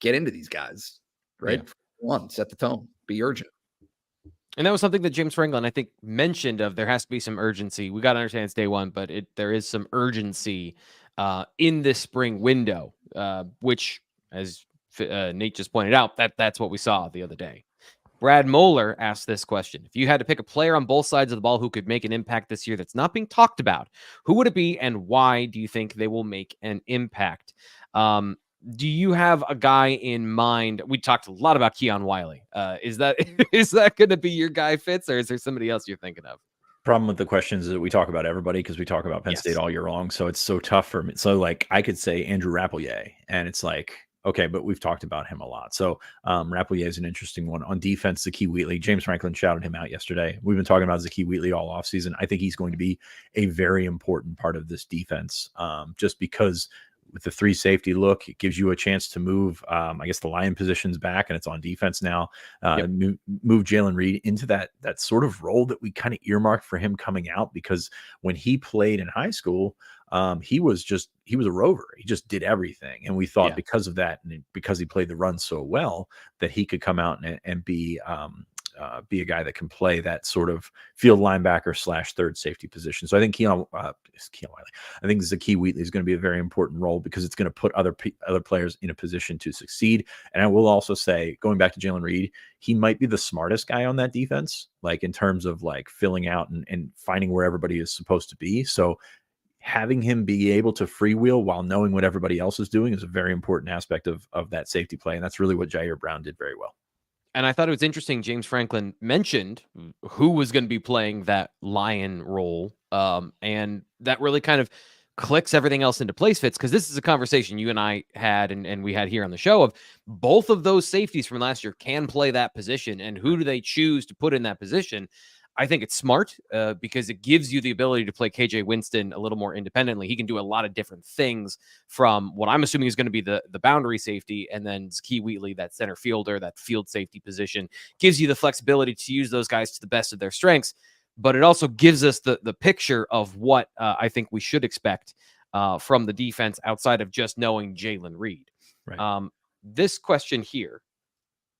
get into these guys, right? Yeah. One, set the tone, be urgent. And that was something that James Franklin, I think, mentioned of there has to be some urgency. We got to understand it's day one, but there is some urgency in this spring window, which, as Nate just pointed out, that's what we saw the other day. Brad Moeller asked this question. If you had to pick a player on both sides of the ball who could make an impact this year that's not being talked about, who would it be, and why do you think they will make an impact? Do you have a guy in mind? We talked a lot about Keon Wiley. Is that going to be your guy, Fitz, or is there somebody else you're thinking of? Problem with the questions is that we talk about everybody, because we talk about Penn State all year long. So it's so tough for me. So, like, I could say Andrew Rappleyea, and it's like, okay, but we've talked about him a lot. So Rappleyea is an interesting one. On defense, Zakee Wheatley. James Franklin shouted him out yesterday. We've been talking about Zakee Wheatley all offseason. I think he's going to be a very important part of this defense, just because with the 3 safety look, it gives you a chance to move, I guess, the line positions back, and it's on defense now. Move Jalen Reed into that sort of role that we kind of earmarked for him coming out, because when he played in high school, he was a rover. He just did everything, and we thought because of that, and because he played the run so well, that he could come out and be be a guy that can play that sort of field linebacker / third safety position. So I think Keon Wy, I think Zakee Wheatley is going to be a very important role because it's going to put other players in a position to succeed. And I will also say, going back to Jalen Reed, he might be the smartest guy on that defense, like in terms of like filling out and finding where everybody is supposed to be. So having him be able to freewheel while knowing what everybody else is doing is a very important aspect of that safety play. And that's really what Jair Brown did very well. And I thought it was interesting. James Franklin mentioned who was going to be playing that Lion role. And that really kind of clicks everything else into place, Fitz, because this is a conversation you and I had and we had here on the show of both of those safeties from last year can play that position. And who do they choose to put in that position? I think it's smart because it gives you the ability to play KJ Winston a little more independently. He can do a lot of different things from what I'm assuming is going to be the boundary safety, and then Zakee Wheatley, that center fielder, that field safety position, gives you the flexibility to use those guys to the best of their strengths. But it also gives us the picture of what I think we should expect from the defense outside of just knowing Jalen Reed. Right. This question here,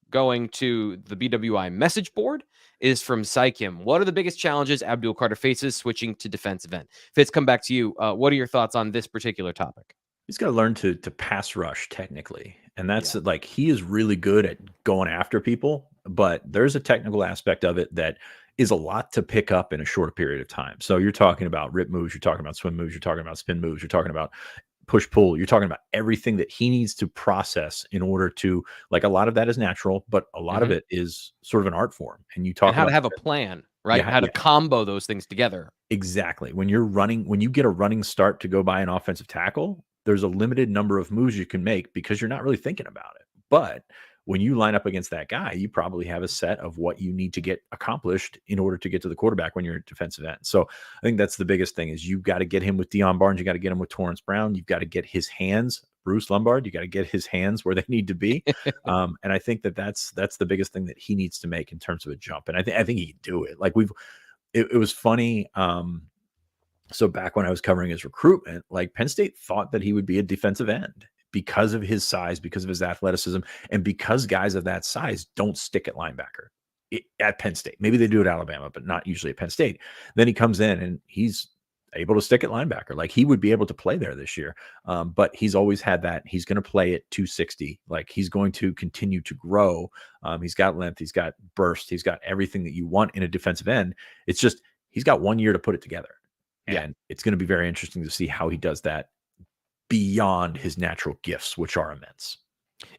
going to the BWI message board, is from Sykim. What are the biggest challenges Abdul Carter faces switching to defensive end? Fitz, come back to you. What are your thoughts on this particular topic? He's got to learn to pass rush technically. And that's like, he is really good at going after people, but there's a technical aspect of it that is a lot to pick up in a short period of time. So you're talking about rip moves, you're talking about swim moves, you're talking about spin moves, you're talking about push pull, you're talking about everything that he needs to process in order to, like, a lot of that is natural, but a lot of it is sort of an art form. And you talk and how about to have a plan, right? How to combo those things together. Exactly. When you get a running start to go by an offensive tackle, there's a limited number of moves you can make because you're not really thinking about it. But when you line up against that guy, you probably have a set of what you need to get accomplished in order to get to the quarterback when you're at defensive end. So I think that's the biggest thing is you've got to get him with Deion Barnes. You got to get him with Torrance Brown. You've got to get his hands, Bruce Lombard. You got to get his hands where they need to be. And I think that's the biggest thing that he needs to make in terms of a jump. And I think he can do it. Like it was funny. So back when I was covering his recruitment, like Penn State thought that he would be a defensive end because of his size, because of his athleticism, and because guys of that size don't stick at linebacker at Penn State. Maybe they do at Alabama, but not usually at Penn State. Then he comes in and he's able to stick at linebacker. Like he would be able to play there this year. But he's always had that. He's going to play at 260. Like he's going to continue to grow. He's got length. He's got burst. He's got everything that you want in a defensive end. It's just, he's got 1 year to put it together. And it's going to be very interesting to see how he does that beyond his natural gifts, which are immense.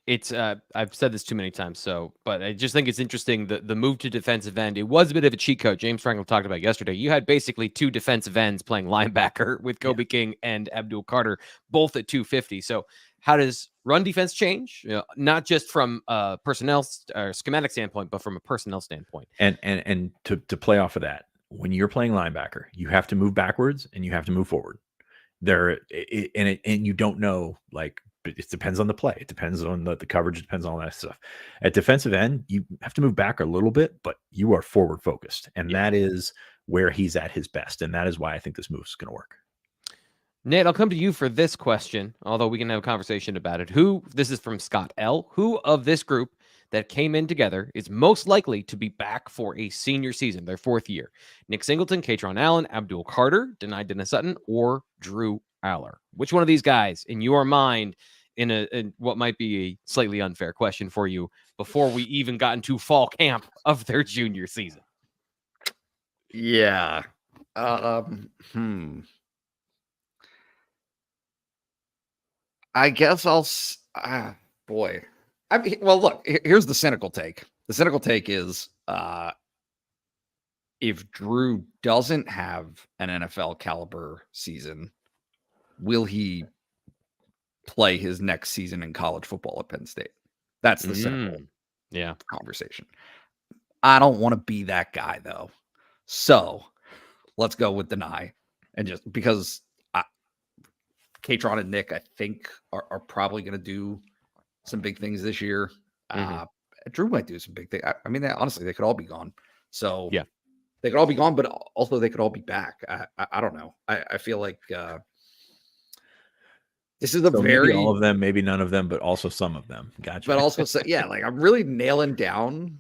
It's I've said this too many times, but I just think it's interesting the move to defensive end. It was a bit of a cheat code. James Franklin talked about yesterday. You had basically two defensive ends playing linebacker with Kobe King and Abdul Carter, both at 250. So how does run defense change? Not just from a personnel or schematic standpoint, but from a personnel standpoint. And to play off of that, when you're playing linebacker, you have to move backwards and you have to move forward. And you don't know, like, it depends on the play. It depends on the coverage. It depends on all that stuff. At defensive end, you have to move back a little bit, but you are forward focused. And that is where he's at his best. And that is why I think this move is going to work. Nate, I'll come to you for this question, although we can have a conversation about it. This is from Scott L. Who of this group that came in together is most likely to be back for a senior season, their fourth year? Nick Singleton, Katron Allen, Abdul Carter, Dennis Sutton, or Drew Aller? Which one of these guys, in your mind, in what might be a slightly unfair question for you, before we even got into fall camp of their junior season? Yeah. I guess boy. Well, look, here's the cynical take. The cynical take is if Drew doesn't have an NFL caliber season, will he play his next season in college football at Penn State? That's the cynical conversation. I don't want to be that guy, though. So let's go with deny. And just because Katron and Nick, I think, are probably going to do some big things this year. Drew might do some big things. I mean, honestly, they could all be gone. So they could all be gone, but also they could all be back. I don't know. I feel like this is maybe all of them, maybe none of them, but also some of them. Gotcha. But also, like I'm really nailing down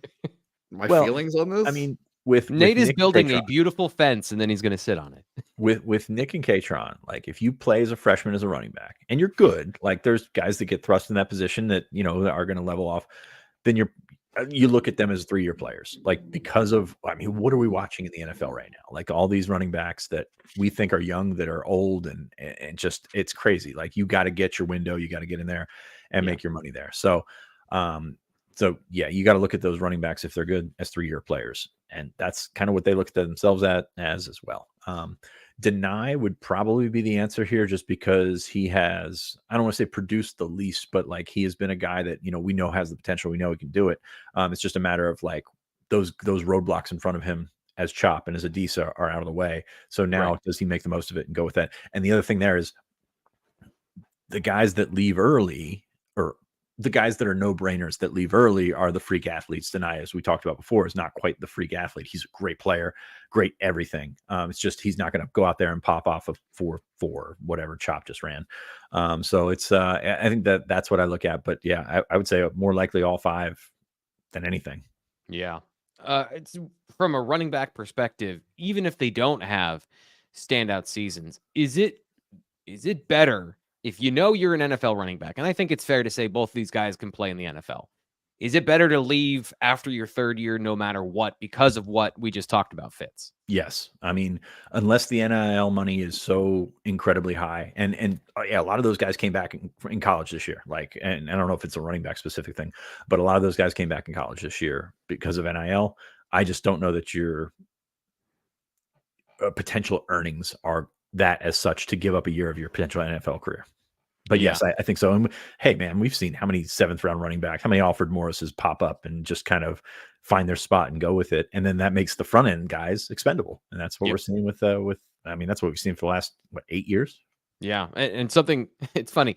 my feelings on this. I mean, with Nate is Nick building a Katron, beautiful fence, and then he's going to sit on it. with Nick and Katron, like if you play as a freshman as a running back and you're good, like there's guys that get thrust in that position that that are going to level off, then you look at them as 3-year players, like because of, I mean, what are we watching in the NFL right now? Like all these running backs that we think are young that are old and just, it's crazy. Like you got to get your window, you got to get in there and make your money there. So, yeah, you got to look at those running backs if they're good as 3-year players. And that's kind of what they look at themselves as well. Deny would probably be the answer here just because he has, I don't want to say produced the least, but like he has been a guy that, we know has the potential. We know he can do it. It's just a matter of like those roadblocks in front of him as Chop and as Adisa are out of the way. So now does he make the most of it and go with that? And the other thing there is the guys that leave early, or the guys that are no-brainers that leave early, are the freak athletes. Deny, as we talked about before, is not quite the freak athlete. He's a great player, great everything. It's just he's not going to go out there and pop off a 4.4, whatever Chop just ran. So it's I think that's what I look at. But yeah, I would say more likely all 5 than anything. Yeah. It's from a running back perspective, even if they don't have standout seasons, is it better if you're an NFL running back? And I think it's fair to say both of these guys can play in the NFL. Is it better to leave after your 3rd year no matter what because of what we just talked about, Fitz? Yes. I mean, unless the NIL money is so incredibly high. And yeah, a lot of those guys came back in college this year. Like, and I don't know if it's a running back specific thing, but a lot of those guys came back in college this year because of NIL. I just don't know that your potential earnings are that as such to give up a year of your potential NFL career. But yes, I think so. And hey, man, we've seen how many 7th-round running backs, how many Alfred Morrises pop up and just kind of find their spot and go with it. And then that makes the front end guys expendable. And that's what we're seeing with, I mean, that's what we've seen for the last, 8 years? Yeah. And something, it's funny.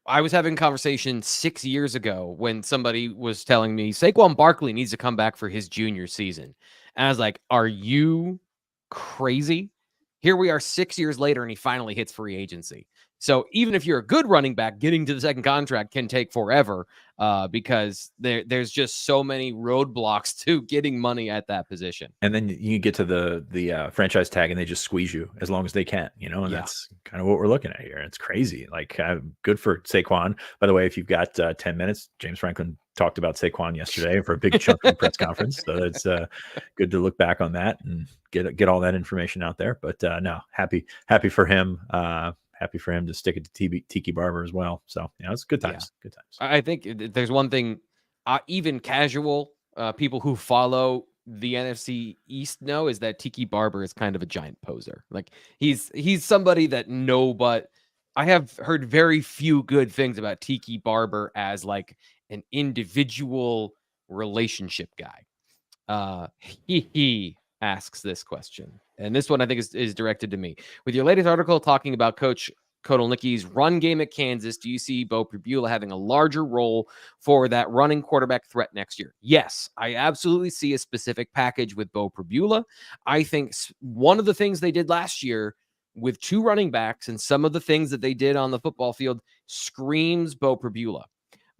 I was having a conversation 6 years ago when somebody was telling me Saquon Barkley needs to come back for his junior season. And I was like, are you crazy? Here we are 6 years later, and he finally hits free agency. So even if you're a good running back, getting to the second contract can take forever because there's just so many roadblocks to getting money at that position. And then you get to the franchise tag, and they just squeeze you as long as they can, and that's kind of what we're looking at here. It's crazy. Like, good for Saquon. By the way, if you've got 10 minutes, James Franklin talked about Saquon yesterday for a big chunk of the press conference. So it's good to look back on that and get all that information out there. But no, happy for him. Happy for him to stick it to Tiki Barber as well. So, it's good times. Good times. I think there's one thing, even casual people who follow the NFC East know, is that Tiki Barber is kind of a giant poser. Like he's somebody that but I have heard very few good things about Tiki Barber as like an individual relationship guy. He asks this question. And this one I think is directed to me. With your latest article talking about Coach Kotelnicki's run game at Kansas, do you see Beau Pribula having a larger role for that running quarterback threat next year? Yes, I absolutely see a specific package with Beau Pribula. I think one of the things they did last year with 2 running backs and some of the things that they did on the football field screams Beau Pribula.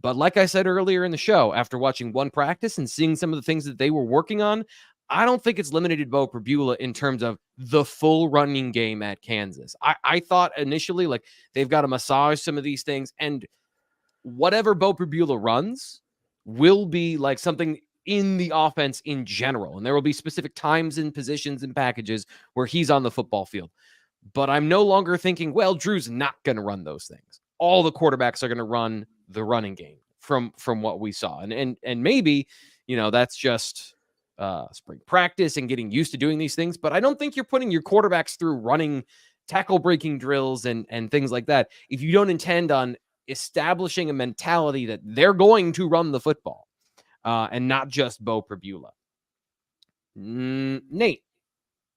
But like I said earlier in the show, after watching one practice and seeing some of the things that they were working on, I don't think it's limited to Beau Pribula in terms of the full running game at Kansas. I thought initially, like, they've got to massage some of these things, and whatever Beau Pribula runs will be like something in the offense in general. And there will be specific times and positions and packages where he's on the football field. But I'm no longer thinking, well, Drew's not going to run those things. All the quarterbacks are going to run the running game from what we saw. And maybe, that's just spring practice and getting used to doing these things, but I don't think you're putting your quarterbacks through running tackle breaking drills and things like that if you don't intend on establishing a mentality that they're going to run the football and not just Beau Pribula. Nate,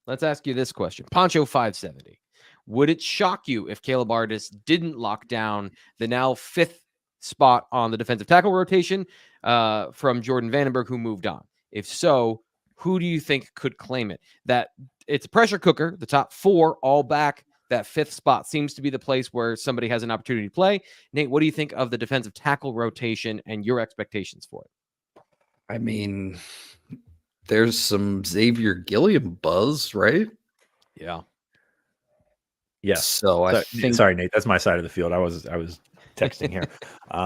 let's ask you this question. Poncho 570. Would it shock you if Caleb Artis didn't lock down the now 5th spot on the defensive tackle rotation from Jordan Vandenberg, who moved on? If so, who do you think could claim it? That it's a pressure cooker. The top 4 all back. That 5th spot seems to be the place where somebody has an opportunity to play. Nate, what do you think of the defensive tackle rotation and your expectations for it? I mean, there's some Xavier Gilliam buzz, right? Yeah. Yes. So I think. Sorry, Nate. That's my side of the field. I was texting here.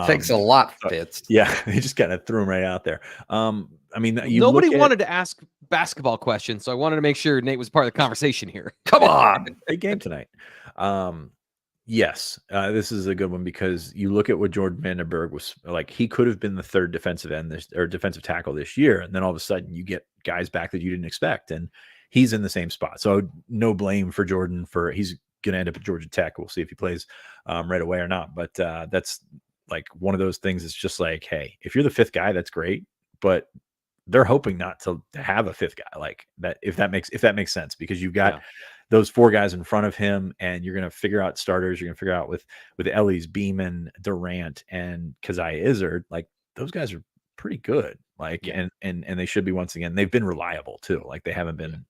Thanks a lot, Fitz. Yeah, he just kind of threw him right out there. I mean, Nobody wanted to ask basketball questions, so I wanted to make sure Nate was part of the conversation here. Come on, big game tonight. Yes, this is a good one because you look at what Jordan Vandenberg was like. He could have been the third defensive end or defensive tackle this year, and then all of a sudden you get guys back that you didn't expect, and he's in the same spot. So no blame for Jordan for he's going to end up at Georgia Tech. We'll see if he plays right away or not. But that's like one of those things. It's just like, hey, if you're the fifth guy, that's great, but they're hoping not to have a fifth guy like that. If that makes sense, because you've got those four guys in front of him, and you're going to figure out starters. You're going to figure out with Ellis, Beeman, Durant, and Keziah Izzard. Like those guys are pretty good. Like and they should be once again. They've been reliable too. Like they haven't been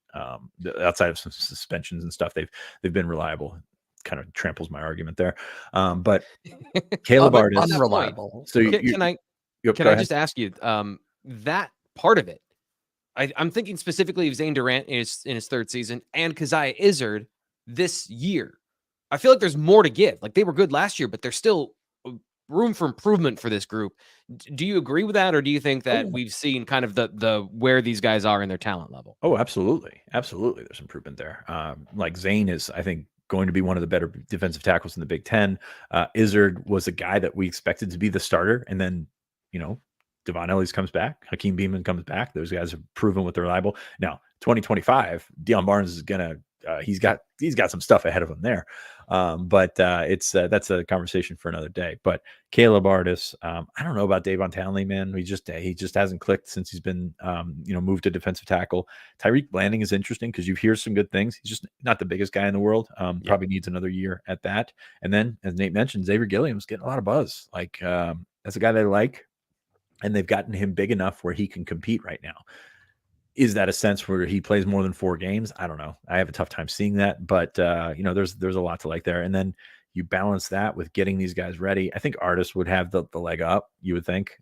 outside of some suspensions and stuff. They've been reliable. Kind of tramples my argument there. But Caleb Artis unreliable. So can I just ask you that part of it? I'm thinking specifically of Zane Durant in his third season and Keziah Izzard this year. I feel like there's more to give. Like they were good last year, but there's still room for improvement for this group. Do you agree with that, or do you think that we've seen kind of the where these guys are in their talent level? Oh, absolutely, absolutely. There's improvement there. Like Zane is, I think, going to be one of the better defensive tackles in the Big Ten. Izzard was a guy that we expected to be the starter, and then Devon Ellis comes back, Hakeem Beeman comes back. Those guys have proven what they're reliable. Now, 2025, Deion Barnes is gonna he's got some stuff ahead of him there. But that's a conversation for another day. But Caleb Artis, I don't know about Davon Townley, man. He just hasn't clicked since he's been moved to defensive tackle. Tyreek Blanding is interesting because you hear some good things. He's just not the biggest guy in the world. Probably needs another year at that. And then, as Nate mentioned, Xavier Gilliam's getting a lot of buzz. Like that's a guy they like. And they've gotten him big enough where he can compete right now. Is that a sense where he plays more than 4 games? I don't know. I have a tough time seeing that, but there's a lot to like there. And then you balance that with getting these guys ready. I think Artis would have the leg up. You would think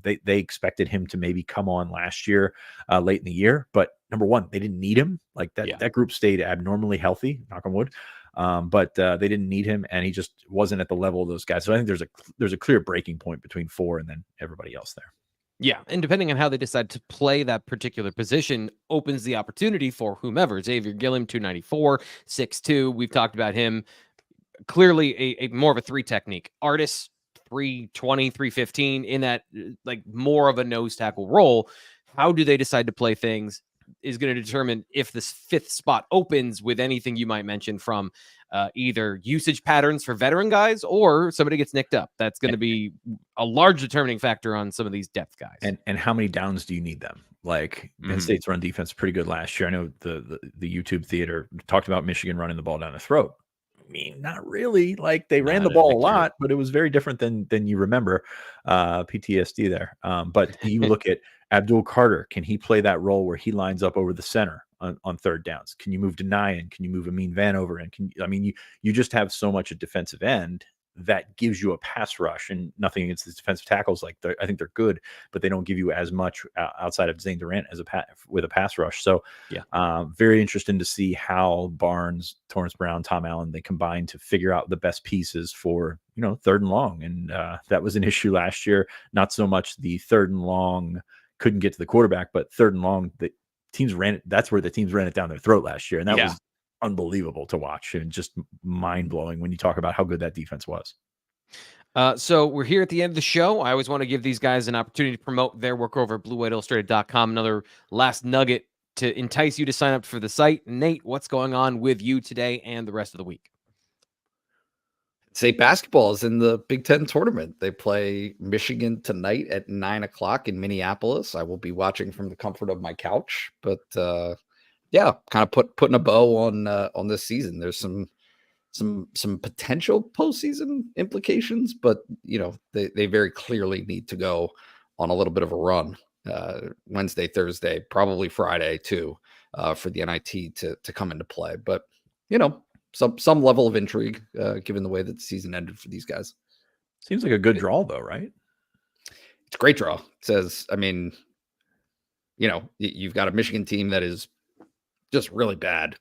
they expected him to maybe come on last year, late in the year, but number one, they didn't need him. Like that. That group stayed abnormally healthy. Knock on wood. But they didn't need him, and he just wasn't at the level of those guys. So I think there's a clear breaking point between 4 and then everybody else there. Yeah, and depending on how they decide to play that particular position, opens the opportunity for whomever. Xavier Gilliam, 294, 6'2". We've talked about him. Clearly a more of a 3 technique. Artis, 320, 315 in that like more of a nose tackle role. How do they decide to play things is going to determine if this 5th spot opens with anything you might mention from either usage patterns for veteran guys or somebody gets nicked up. That's going to be a large determining factor on some of these depth guys. And how many downs do you need them? Like Penn State's run defense is pretty good last year. I know the YouTube theater talked about Michigan running the ball down the throat. I mean, not really. Like they ran the ball a lot, but it was very different than you remember. PTSD there. But you look at Abdul Carter. Can he play that role where he lines up over the center on third downs? Can you move Denayan? Can you move Amin Vanover? And you just have so much at defensive end that gives you a pass rush, and nothing against the defensive tackles. Like I think they're good, but they don't give you as much outside of Zane Durant as with a pass rush. So very interesting to see how Barnes, Torrance Brown, Tom Allen, they combine to figure out the best pieces for, third and long. And that was an issue last year. Not so much the third and long couldn't get to the quarterback, but third and long, the teams ran it. That's where the teams ran it down their throat last year. And that was unbelievable to watch and just mind blowing when you talk about how good that defense was. So we're here at the end of the show. I always want to give these guys an opportunity to promote their work over at BlueWhiteIllustrated.com. Another last nugget to entice you to sign up for the site. Nate, what's going on with you today and the rest of the week? State basketball is in the Big Ten tournament. They play Michigan tonight at 9:00 in Minneapolis. I will be watching from the comfort of my couch, but kind of putting a bow on this season. There's some potential postseason implications, but they very clearly need to go on a little bit of a run Wednesday, Thursday, probably Friday too, for the NIT to come into play. But some level of intrigue given the way that the season ended for these guys. Seems like a good draw though, right? It's a great draw. It says, you've got a Michigan team that is just really bad,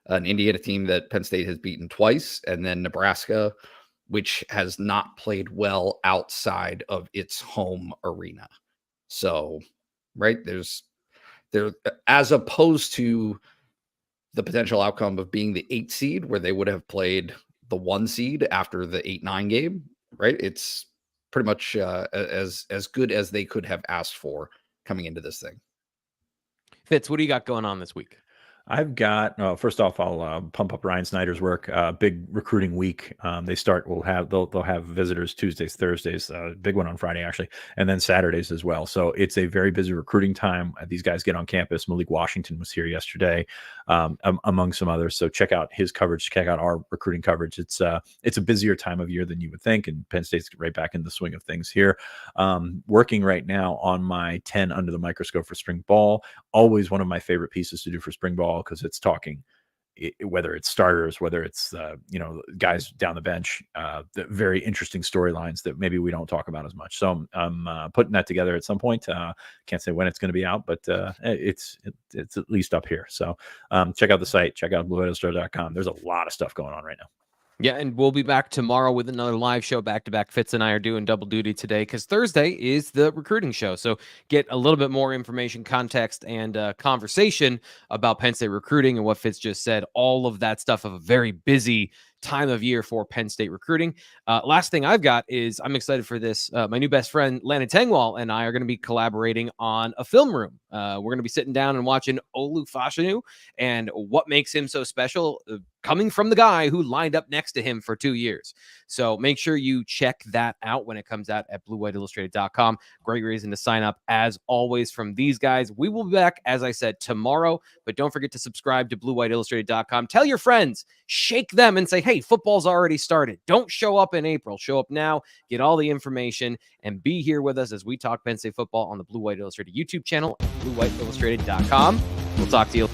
an Indiana team that Penn State has beaten twice, and then Nebraska, which has not played well outside of its home arena. So, right, there, as opposed to the potential outcome of being the 8 seed, where they would have played the 1 seed after the 8-9 game, right? It's pretty much as good as they could have asked for coming into this thing. Fitz, what do you got going on this week? I've got, first off, I'll pump up Ryan Snyder's work. Big recruiting week. They'll have visitors Tuesdays, Thursdays, big one on Friday actually, and then Saturdays as well. So it's a very busy recruiting time. These guys get on campus. Malik Washington was here yesterday, among some others. So check out his coverage. Check out our recruiting coverage. It's a busier time of year than you would think, and Penn State's right back in the swing of things here. Working right now on my 10 under the microscope for spring ball. Always one of my favorite pieces to do for spring ball, because it's talking, whether it's starters, whether it's guys down the bench, the very interesting storylines that maybe we don't talk about as much. So I'm putting that together at some point. Can't say when it's going to be out, but it's at least up here. So check out the site, check out blueillustrated.com. There's a lot of stuff going on right now. Yeah, and we'll be back tomorrow with another live show back-to-back. Fitz and I are doing double duty today because Thursday is the recruiting show. So get a little bit more information, context, and conversation about Penn State recruiting and what Fitz just said. All of that stuff of a very busy time of year for Penn State recruiting. Last thing I've got is I'm excited for this. My new best friend, Landon Tengwall, and I are going to be collaborating on a film room. We're going to be sitting down and watching Olu Fashanu and what makes him so special, coming from the guy who lined up next to him for 2 years. So make sure you check that out when it comes out at bluewhiteillustrated.com. Great reason to sign up, as always, from these guys. We will be back, as I said, tomorrow, but don't forget to subscribe to bluewhiteillustrated.com. Tell your friends, shake them and say, hey, football's already started. Don't show up in April. Show up now, get all the information, and be here with us as we talk Penn State football on the Blue White Illustrated YouTube channel at bluewhiteillustrated.com. We'll talk to you